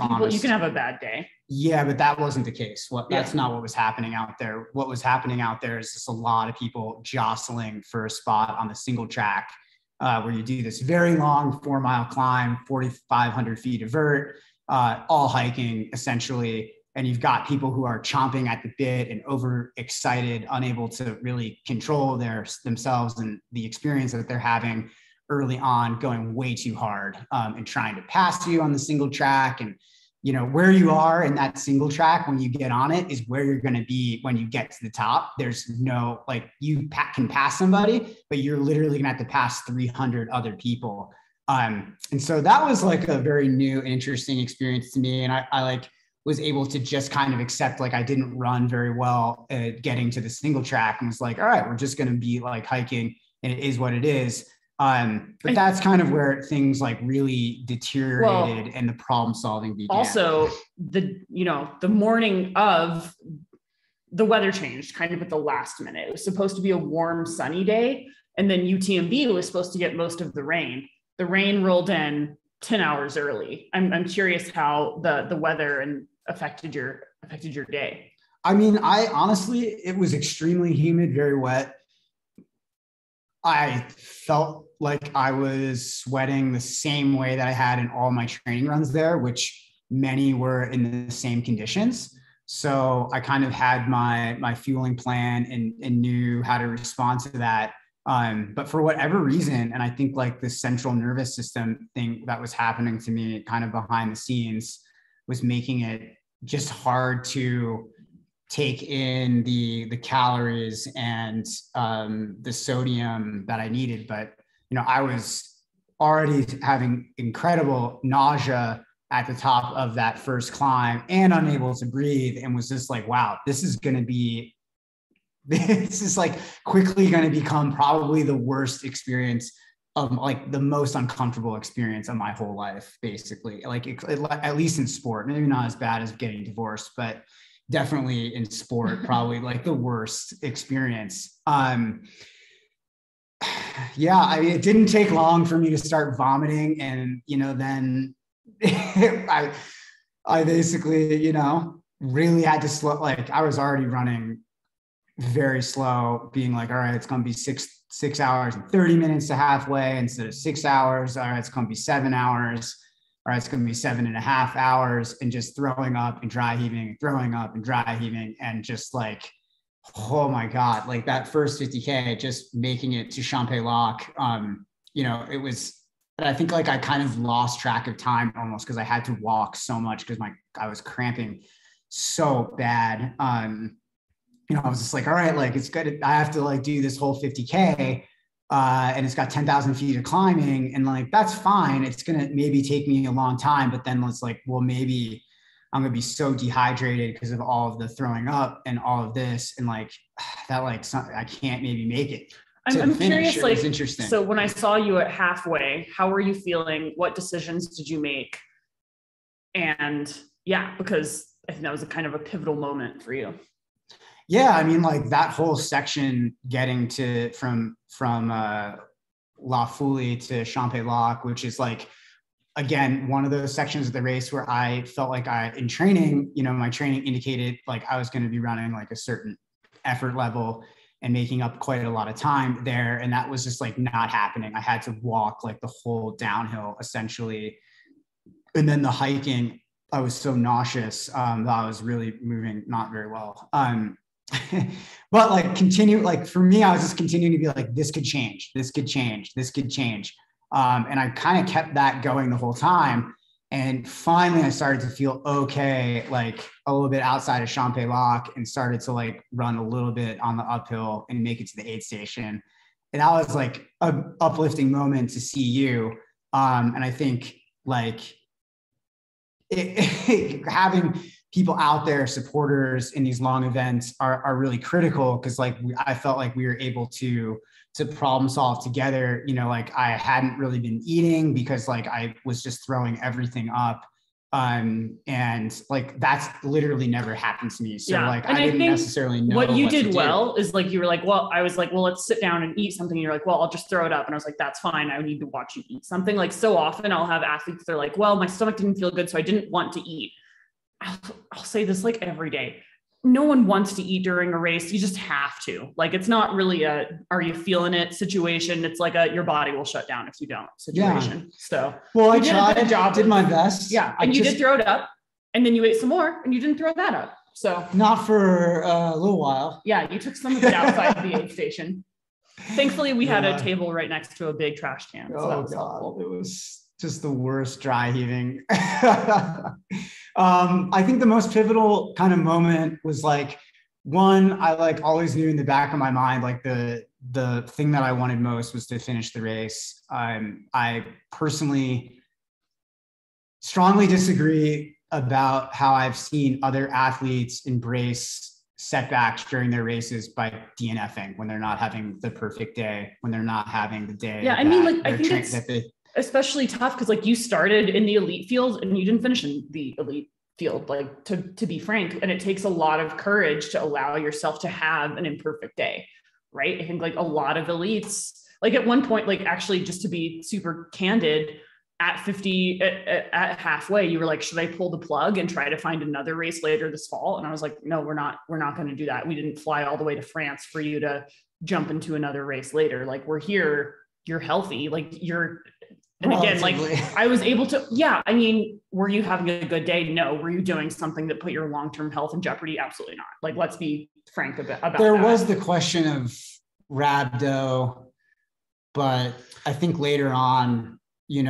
people, you can have a bad day. Yeah, but that wasn't the case. That's not what was happening out there. What was happening out there is just a lot of people jostling for a spot on the single track, where you do this very long 4-mile climb, 4,500 feet of vert, all hiking essentially. And you've got people who are chomping at the bit and overexcited, unable to really control themselves and the experience that they're having early on, going way too hard, and trying to pass you on the single track. And, where you are in that single track when you get on it is where you're going to be when you get to the top. There's no, like, you can pass somebody, but you're literally going to have to pass 300 other people. And so that was like a very new, interesting experience to me. And I was able to just kind of accept, like, I didn't run very well at getting to the single track, and was like, all right, we're just going to be like hiking, and it is what it is. But that's kind of where things like really deteriorated and the problem solving began. Also, the morning of, the weather changed kind of at the last minute. It was supposed to be a warm, sunny day, and then UTMB was supposed to get most of the rain. The rain rolled in 10 hours early. I'm curious how the weather and affected your day. I mean, it was extremely humid, very wet. I felt like I was sweating the same way that I had in all my training runs there, which many were in the same conditions. So I kind of had my fueling plan and knew how to respond to that. But for whatever reason, and I think like the central nervous system thing that was happening to me kind of behind the scenes was making it just hard to take in the calories and the sodium that I needed. But, I was already having incredible nausea at the top of that first climb and unable to breathe, and was just like, wow, this is like quickly going to become probably the worst experience of, like, the most uncomfortable experience of my whole life, basically. Like, at least in sport, maybe not as bad as getting divorced, but definitely in sport, probably like the worst experience. Yeah, I mean, it didn't take long for me to start vomiting, and then I basically really had to slow. Like, I was already running very slow, being like, all right, it's gonna be six hours and 30 minutes to halfway instead of 6 hours. All right, it's gonna be 7 hours. All right, it's gonna be 7.5 hours, and just throwing up and dry heaving, and just like, oh my God, like that first 50K, just making it to Champex-Lac, it was, I think like I kind of lost track of time almost because I had to walk so much because I was cramping so bad. I was just like, all right, like it's good. I have to like do this whole 50K, and it's got 10,000 feet of climbing, and like, that's fine. It's going to maybe take me a long time, but then it's like, well, maybe I'm going to be so dehydrated because of all of the throwing up and all of this. And like that, like, I can't maybe make it. I'm curious, like, it's interesting. So when I saw you at halfway, how were you feeling? What decisions did you make? And yeah, because I think that was a kind of a pivotal moment for you. Yeah, I mean, like that whole section getting to from La Folie to Champs-Lac, which is like, again, one of those sections of the race where I felt like in training, my training indicated like I was going to be running like a certain effort level and making up quite a lot of time there. And that was just like not happening. I had to walk like the whole downhill essentially. And then the hiking, I was so nauseous that I was really moving not very well. But like for me, I was just continuing to be like, this could change, this could change, this could change. And I kind of kept that going the whole time. And finally I started to feel okay, like a little bit outside of Champs-Lac, and started to like run a little bit on the uphill and make it to the aid station. And that was like an uplifting moment to see you. And I think like having people out there, supporters in these long events are really critical, because like I felt like we were able to problem solve together. Like I hadn't really been eating because like I was just throwing everything up. And like that's literally never happened to me. So like I didn't necessarily know what you did well is like, you were like, well, I was like, well, let's sit down and eat something. And you're like, well, I'll just throw it up. And I was like, that's fine. I need to watch you eat something. Like so often I'll have athletes, they're like, well, my stomach didn't feel good, so I didn't want to eat. I'll say this like every day. No one wants to eat during a race. You just have to. Like, it's not really are you feeling it situation. It's like your body will shut down if you don't situation. Yeah. So, well, I tried, did my best. Yeah. And you did throw it up, and then you ate some more and you didn't throw that up. So not for a little while. Yeah. You took some of it outside the aid station. Thankfully we had a table right next to a big trash can. So that was helpful. It was just the worst dry heaving. I think the most pivotal kind of moment was like, one, I like always knew in the back of my mind, like the thing that I wanted most was to finish the race. I personally strongly disagree about how I've seen other athletes embrace setbacks during their races by DNFing when they're not having the perfect day, when they're not having the day. Yeah, I mean, like I think it's especially tough because like you started in the elite field and you didn't finish in the elite field, like to be frank, and it takes a lot of courage to allow yourself to have an imperfect day, right? I think like a lot of elites, like at one point, like actually just to be super candid, at 50 at halfway, you were like, should I pull the plug and try to find another race later this fall? And I was like, no, we're not going to do that. We didn't fly all the way to France for you to jump into another race later. Like, we're here, you're healthy, like you're. And again, like I was able to, yeah. I mean, were you having a good day? No. Were you doing something that put your long-term health in jeopardy? Absolutely not. Like, let's be frank about that. There was the question of rhabdo, but I think later on, you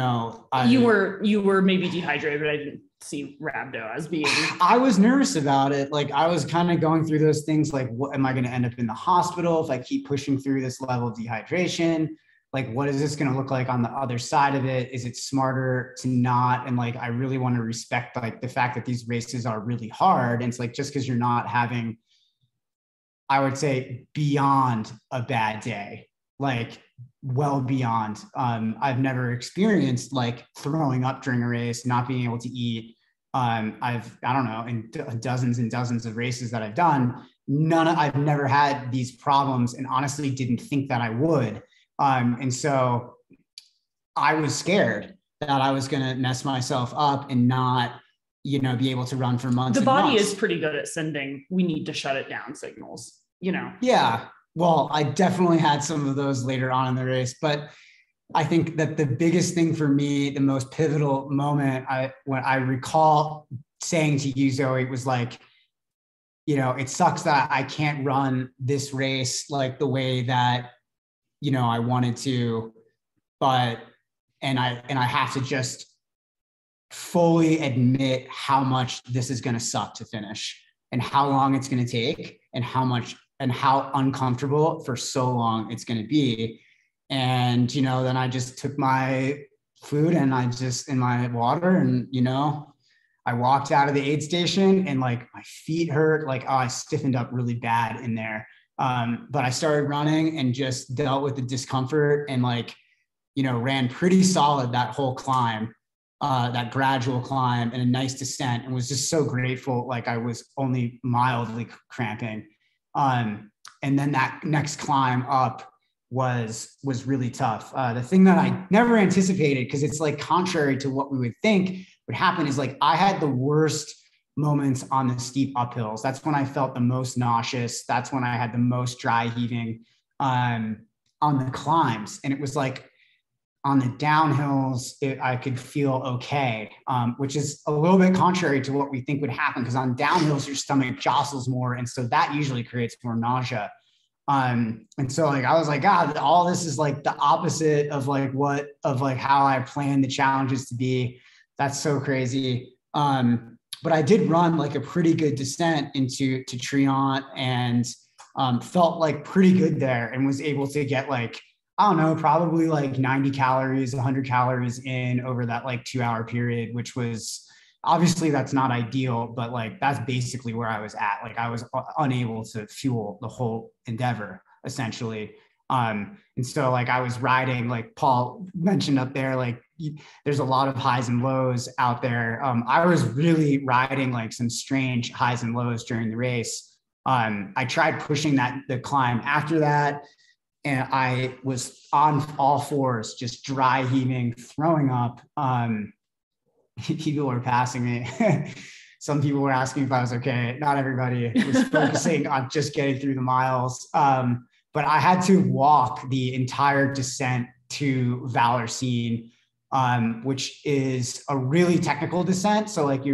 were maybe dehydrated, but I didn't see rhabdo as being. I was nervous about it. Like I was kind of going through those things. Like, what am I going to end up in the hospital if I keep pushing through this level of dehydration? Like, what is this going to look like on the other side of it? Is it smarter to not? And like, I really want to respect like the fact that these races are really hard. And it's like, just because you're not having, I would say, beyond a bad day, like well beyond, I've never experienced like throwing up during a race, not being able to eat. I don't know, in dozens and dozens of races that I've done, I've never had these problems, and honestly didn't think that I would. And so I was scared that I was going to mess myself up and not, be able to run for months. The body is pretty good at sending, we need to shut it down signals, Yeah. Well, I definitely had some of those later on in the race, but I think that the biggest thing for me, the most pivotal moment, when I recall saying to you, Zoe, was like, it sucks that I can't run this race like the way that I wanted to, and I have to just fully admit how much this is going to suck to finish, and how long it's going to take, and how uncomfortable for so long it's going to be. And, then I just took my food and in my water, and, I walked out of the aid station, and like my feet hurt, like, I stiffened up really bad in there. But I started running and just dealt with the discomfort, and like, ran pretty solid that whole climb, that gradual climb, and a nice descent, and was just so grateful. Like I was only mildly cramping. And then that next climb up was really tough. The thing that I never anticipated, because it's like contrary to what we would think would happen, is like I had the worst moments on the steep uphills. That's when I felt the most nauseous. That's when I had the most dry heaving on the climbs. And it was like on the downhills, I could feel okay, which is a little bit contrary to what we think would happen, because on downhills, your stomach jostles more. And so that usually creates more nausea. And so like, I was like, God, all this is like the opposite of like how I planned the challenges to be. That's so crazy. But I did run like a pretty good descent to Triant, and felt like pretty good there, and was able to get like, I don't know, probably like 90 calories, 100 calories in over that like 2-hour period, which was obviously that's not ideal, but like that's basically where I was at. Like I was unable to fuel the whole endeavor essentially. And so like I was riding, like Paul mentioned up there, like there's a lot of highs and lows out there. I was really riding like some strange highs and lows during the race. I tried pushing the climb after that, and I was on all fours, just dry heaving, throwing up. People were passing me. Some people were asking if I was okay. Not everybody was focusing on just getting through the miles. But I had to walk the entire descent to Valorsine, which is a really technical descent. So like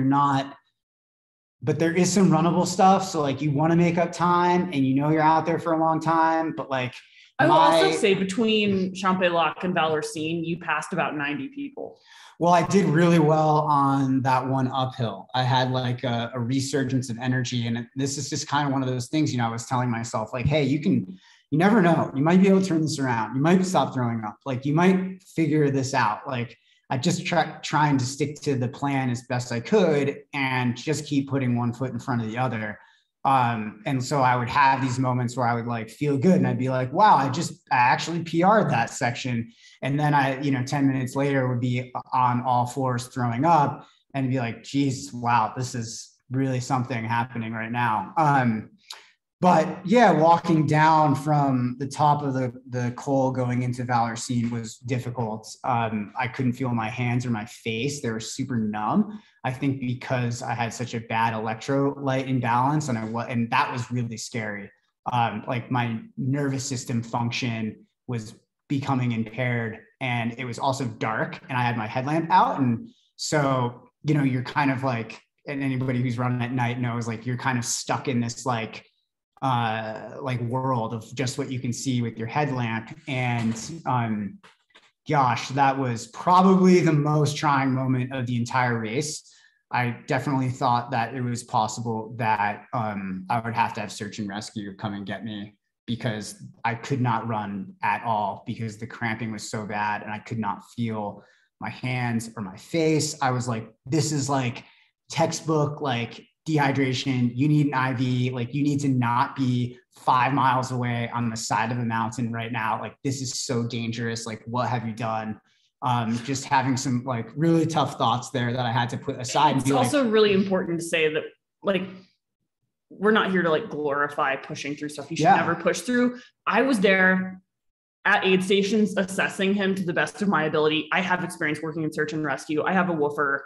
but there is some runnable stuff. So like you want to make up time, and you're out there for a long time, but like I will also say between Champex-Lac and Valorsine, you passed about 90 people. Well, I did really well on that one uphill. I had like a resurgence of energy. And this is just kind of one of those things, I was telling myself like, hey, you never know. You might be able to turn this around. You might stop throwing up. Like you might figure this out. Like I just trying to stick to the plan as best I could and just keep putting one foot in front of the other. And so I would have these moments where I would like feel good, and I'd be like, wow, I actually PR'd that section. And then 10 minutes later would be on all fours throwing up, and be like, geez, wow, this is really something happening right now. But yeah, walking down from the top of the col going into Valorsine was difficult. I couldn't feel my hands or my face. They were super numb. I think because I had such a bad electrolyte imbalance, and that was really scary. Like my nervous system function was becoming impaired, and it was also dark, and I had my headlamp out. And so, you're kind of like, and anybody who's running at night knows, like you're kind of stuck in this like world of just what you can see with your headlamp. And gosh, that was probably the most trying moment of the entire race. I definitely thought that it was possible that I would have to have search and rescue come and get me, because I could not run at all because the cramping was so bad, and I could not feel my hands or my face. I was like, this is like textbook, like dehydration. You need an IV. Like you need to not be 5 miles away on the side of a mountain right now. Like this is so dangerous. Like what have you done? Just having some like really tough thoughts there that I had to put aside. It's also really important to say that like, we're not here to like glorify pushing through stuff you should never push through. I was there at aid stations assessing him to the best of my ability. I have experience working in search and rescue. I have a woofer.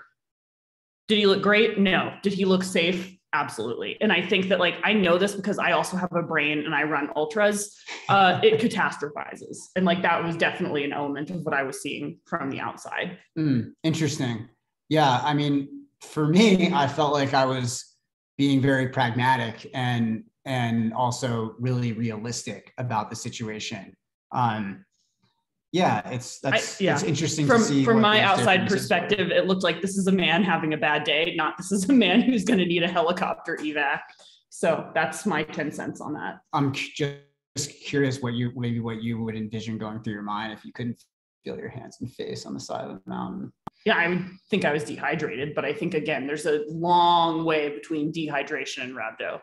Did he look great? No. Did he look safe? Absolutely. And I think that like, I know this because I also have a brain and I run ultras. It catastrophizes. And like, that was definitely an element of what I was seeing from the outside. Interesting. Yeah. I mean, for me, I felt like I was being very pragmatic and also really realistic about the situation. It's interesting to see. From my outside perspective, it looked like this is a man having a bad day, not this is a man who's going to need a helicopter evac. So that's my 10 cents on that. I'm just curious what you would envision going through your mind if you couldn't feel your hands and face on the side of the mountain. Yeah, I would think I was dehydrated, but I think again, there's a long way between dehydration and rhabdo.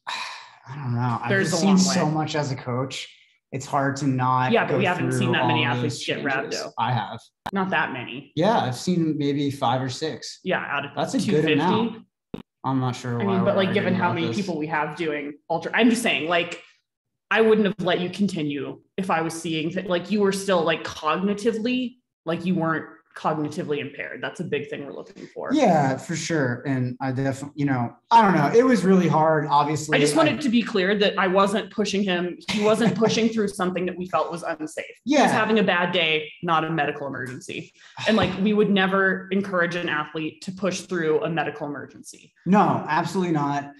I don't know. I've seen so much as a coach. It's hard to not. Yeah, but we haven't seen that many athletes get rhabdo. I have. Not that many. Yeah, I've seen maybe 5 or 6. Yeah, out of that's a good amount. I'm not sure. I mean, but like, given how many people we have doing ultra, I'm just saying, like, I wouldn't have let you continue if I was seeing that, like, you were still like cognitively, like you weren't cognitively impaired. That's a big thing we're looking for. Yeah, for sure. And I definitely, I don't know. It was really hard, obviously. I just wanted to be clear that I wasn't pushing him. He wasn't pushing through something that we felt was unsafe. Yeah. He was having a bad day, not a medical emergency. And like, we would never encourage an athlete to push through a medical emergency. No, absolutely not.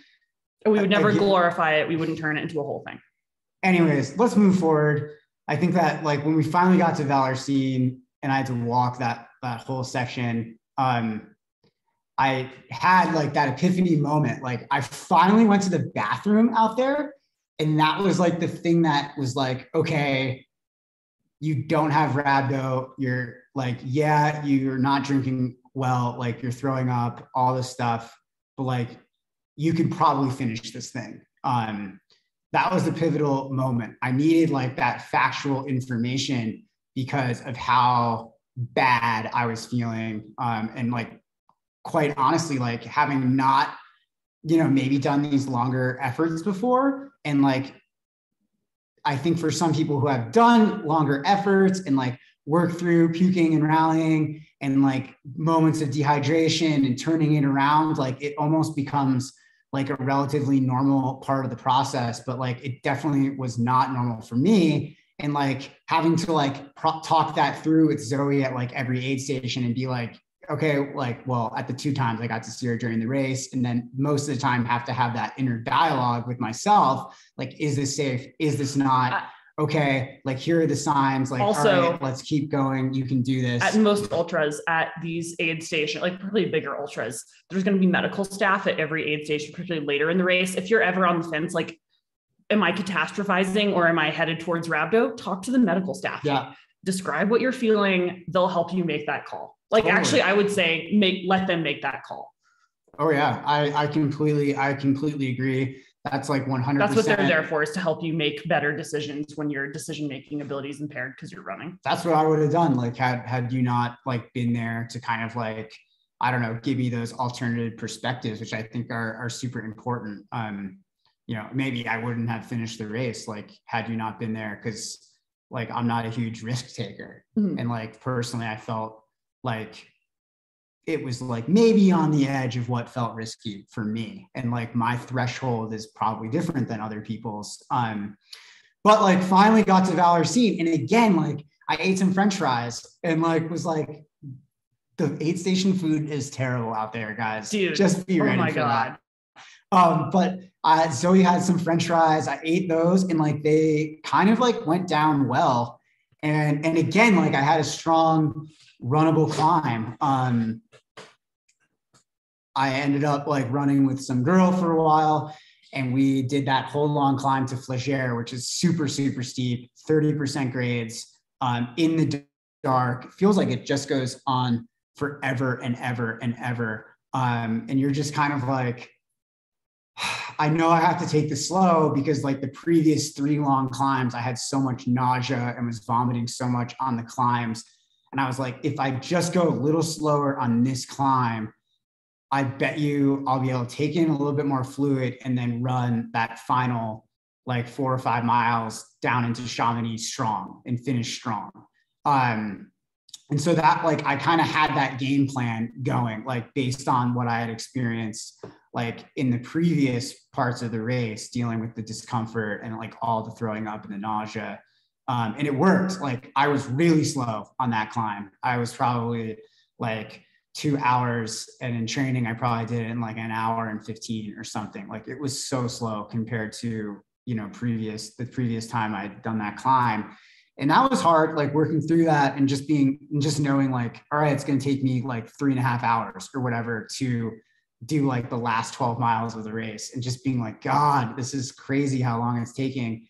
And we would never glorify it. We wouldn't turn it into a whole thing. Anyways, let's move forward. I think that like when we finally got to Valersine and I had to walk that whole section, I had like that epiphany moment. Like I finally went to the bathroom out there, and that was like the thing that was like, okay, you don't have rhabdo. You're like, yeah, you're not drinking well, like you're throwing up, all this stuff, but like you could probably finish this thing. That was the pivotal moment. I needed like that factual information because of how bad I was feeling. And like, quite honestly, like having not, maybe done these longer efforts before. And like, I think for some people who have done longer efforts and like work through puking and rallying and like moments of dehydration and turning it around, like it almost becomes like a relatively normal part of the process, but like it definitely was not normal for me. And like having to like talk that through with Zoe at like every aid station and be like, okay, like, well, at the 2 times I got to see her during the race. And then most of the time have to have that inner dialogue with myself. Like, is this safe? Is this not? Okay, like here are the signs, like, also, all right, let's keep going. You can do this. At most ultras, at these aid stations, like probably bigger ultras, there's going to be medical staff at every aid station, particularly later in the race. If you're ever on the fence, like, am I catastrophizing or am I headed towards rhabdo? Talk to the medical staff. Yeah. Describe what you're feeling. They'll help you make that call. Like, totally. Actually, I would say let them make that call. Oh yeah, I completely agree. That's like 100%. That's what they're there for, is to help you make better decisions when your decision-making ability is impaired because you're running. That's what I would have done. Like had you not like been there to kind of like, I don't know, give me those alternative perspectives, which I think are super important. Maybe I wouldn't have finished the race, like had you not been there, because like I'm not a huge risk taker. Mm-hmm. And like personally, I felt like it was like maybe on the edge of what felt risky for me. And like my threshold is probably different than other people's. But like finally got to Valersine. And again, like I ate some French fries and like was like, the aid station food is terrible out there, guys. Dude, just be ready for that. But Zoe had some French fries. I ate those and like they kind of like went down well. And again, like I had a strong runnable climb. I ended up like running with some girl for a while, and we did that whole long climb to Flégère, which is super, super steep, 30% grades, in the dark. It feels like it just goes on forever and ever and ever. And you're just kind of like, I know I have to take this slow because like the previous 3 long climbs, I had so much nausea and was vomiting so much on the climbs. And I was like, if I just go a little slower on this climb, I bet you I'll be able to take in a little bit more fluid and then run that final like 4 or 5 miles down into Chamonix strong and finish strong. And so that like, I kind of had that game plan going, like based on what I had experienced, like in the previous parts of the race, dealing with the discomfort and like all the throwing up and the nausea. And it worked. Like I was really slow on that climb. I was probably like 2 hours, and in training, I probably did it in like an hour and 15 or something. Like it was so slow compared to, the previous time I'd done that climb. And that was hard, like working through that and just knowing like, all right, it's going to take me like 3.5 hours or whatever to do like the last 12 miles of the race, and just being like, God, this is crazy how long it's taking.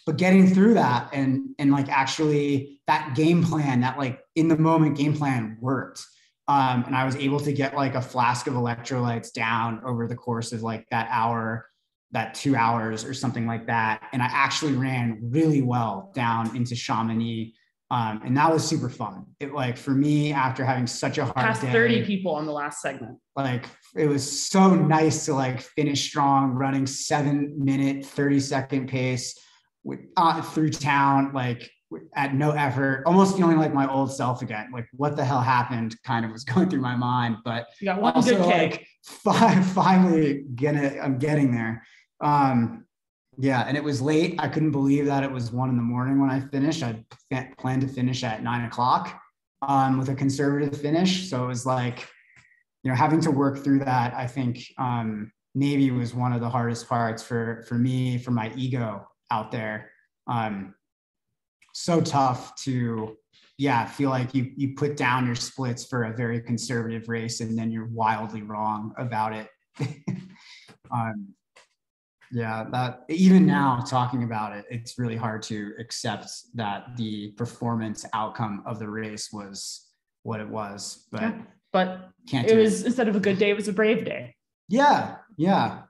But getting through that and like actually that game plan, that like in the moment game plan worked. And I was able to get like a flask of electrolytes down over the course of like that 2 hours or something like that. And I actually ran really well down into Chamonix. And that was super fun. It like for me, after having such a hard past day, 30 people on the last segment. Like it was so nice to like finish strong, running 7-minute, 30-second pace through town, like at no effort, almost feeling like my old self again. Like what the hell happened kind of was going through my mind, but you got one also good kick. Like finally I'm getting there. Yeah. And it was late. I couldn't believe that it was 1 a.m. when I finished. I planned to finish at 9 o'clock with a conservative finish. So it was like, having to work through that, I think maybe was one of the hardest parts for me, for my ego out there. So tough to, feel like you put down your splits for a very conservative race and then you're wildly wrong about it. That even now talking about it, it's really hard to accept that the performance outcome of the race was what it was, but it was, instead of a good day, it was a brave day. Yeah.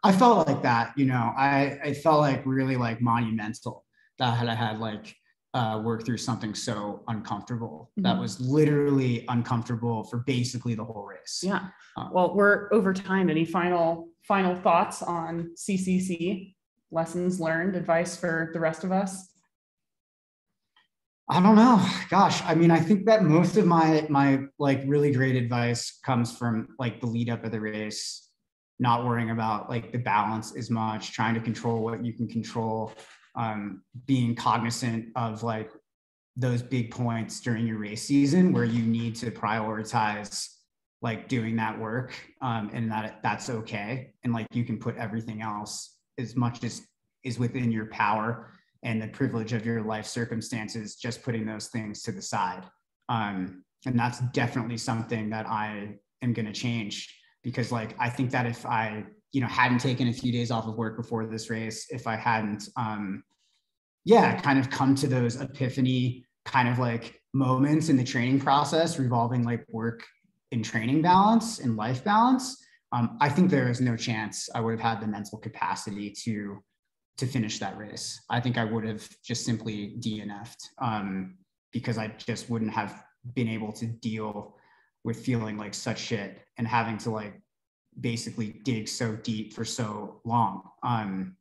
I felt like that, I felt like really like monumental that I had like worked through something so uncomfortable. That was literally uncomfortable for basically the whole race. Yeah. Well, we're over time. Any final thoughts on CCC? Lessons learned, advice for the rest of us? I don't know. Gosh, I mean, I think that most of my like really great advice comes from like the lead up of the race, not worrying about like the balance as much, trying to control what you can control, being cognizant of like those big points during your race season where you need to prioritize like doing that work, and that's okay. And like you can put everything else as much as is within your power and the privilege of your life circumstances, just putting those things to the side. And that's definitely something that I am going to change, because like, I think that if I, hadn't taken a few days off of work before this race, if I hadn't, kind of come to those epiphany kind of like moments in the training process revolving like work and training balance and life balance, I think there is no chance I would have had the mental capacity to finish that race. I think I would have just simply DNF'd, because I just wouldn't have been able to deal with feeling like such shit and having to like basically dig so deep for so long. And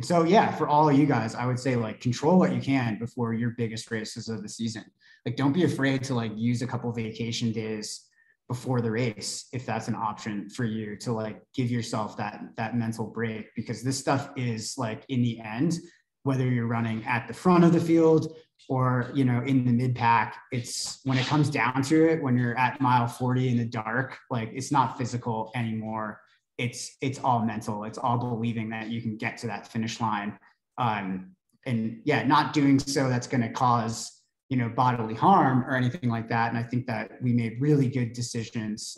so, for all of you guys, I would say like control what you can before your biggest races of the season. Like, don't be afraid to like use a couple vacation days before the race, if that's an option for you, to like give yourself that mental break, because this stuff is like, in the end, whether you're running at the front of the field or, in the mid pack, it's when it comes down to it, when you're at mile 40 in the dark, like it's not physical anymore. It's all mental. It's all believing that you can get to that finish line. And not doing so that's going to cause, bodily harm or anything like that. And I think that we made really good decisions,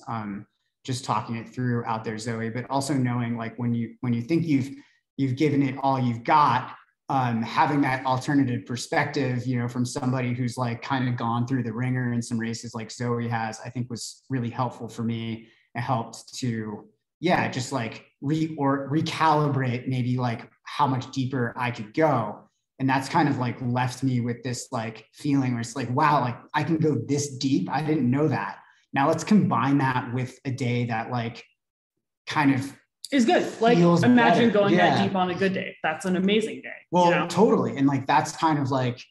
just talking it through out there, Zoe, but also knowing like when you think you've given it all you've got, having that alternative perspective, from somebody who's like kind of gone through the ringer in some races like Zoe has, I think was really helpful for me. It helped to, just like recalibrate maybe like how much deeper I could go. And that's kind of like left me with this like feeling where it's like, wow, like I can go this deep. I didn't know that. Now let's combine that with a day that like kind of is good. Like imagine better. Going that deep on a good day. That's an amazing day. Well, totally. And like, that's kind of like,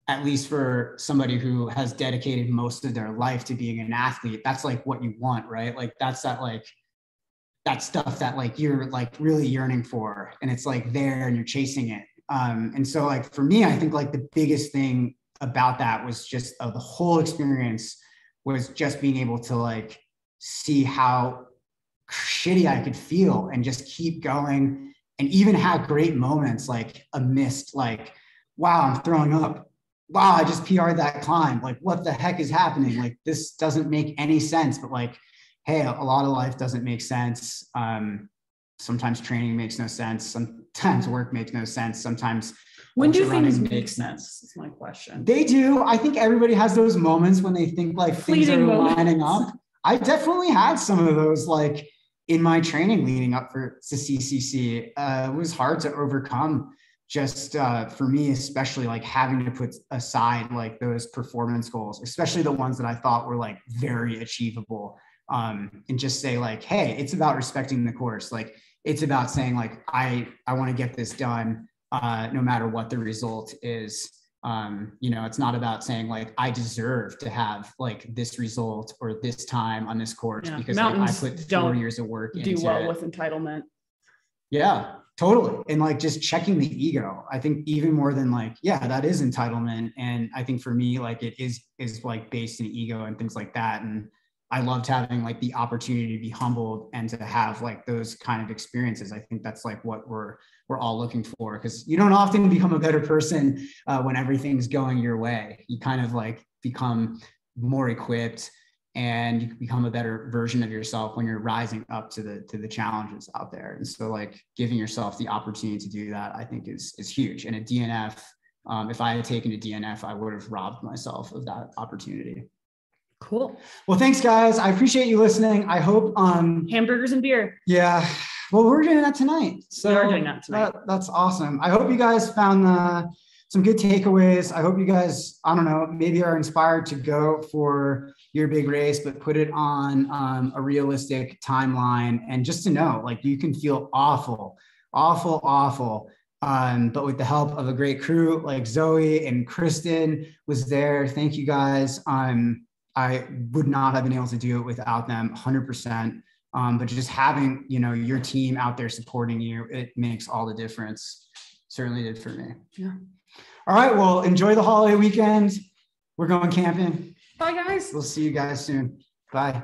at least for somebody who has dedicated most of their life to being an athlete, that's like what you want, right? Like that's that stuff that like you're like really yearning for, and it's like there and you're chasing it. And so like for me, I think like the biggest thing about that was just the whole experience was just being able to like see how shitty I could feel and just keep going, and even have great moments like amidst like, wow, I'm throwing up. Wow, I just PR'd that climb. Like, what the heck is happening? Like, this doesn't make any sense. But like, hey, a lot of life doesn't make sense. Sometimes training makes no sense. Sometimes work makes no sense. Sometimes when do things make sense? Is my question. They do. I think everybody has those moments when they think like things are lining up. I definitely had some of those like in my training leading up to CCC. It was hard to overcome just for me, especially like having to put aside like those performance goals, especially the ones that I thought were like very achievable, and just say like, hey, it's about respecting the course. Like it's about saying like, I want to get this done no matter what the result is. You know, it's not about saying like, I deserve to have like this result or this time on this course because like, I put 4 years of work into it. Do well with entitlement. Yeah, totally. And like just checking the ego, I think even more than like, yeah, that is entitlement. And I think for me, like it is like based in ego and things like that. And I loved having like the opportunity to be humbled and to have like those kind of experiences. I think that's like what we're all looking for, because you don't often become a better person when everything's going your way. You kind of like become more equipped and you become a better version of yourself when you're rising up to the challenges out there. And so like giving yourself the opportunity to do that, I think is huge. And a DNF, if I had taken a DNF, I would have robbed myself of that opportunity. Cool. Well, thanks guys. I appreciate you listening. I hope hamburgers and beer. Yeah. Well, we're doing that tonight. So we are doing that tonight. That's awesome. I hope you guys found some good takeaways. I hope you guys, I don't know, maybe are inspired to go for your big race, but put it on a realistic timeline. And just to know, like you can feel awful. But with the help of a great crew like Zoe and Kristen was there. Thank you guys. I would not have been able to do it without them 100%. But just having, you know, your team out there supporting you, it makes all the difference. Certainly did for me. Yeah. All right. Well, enjoy the holiday weekend. We're going camping. Bye guys. We'll see you guys soon. Bye.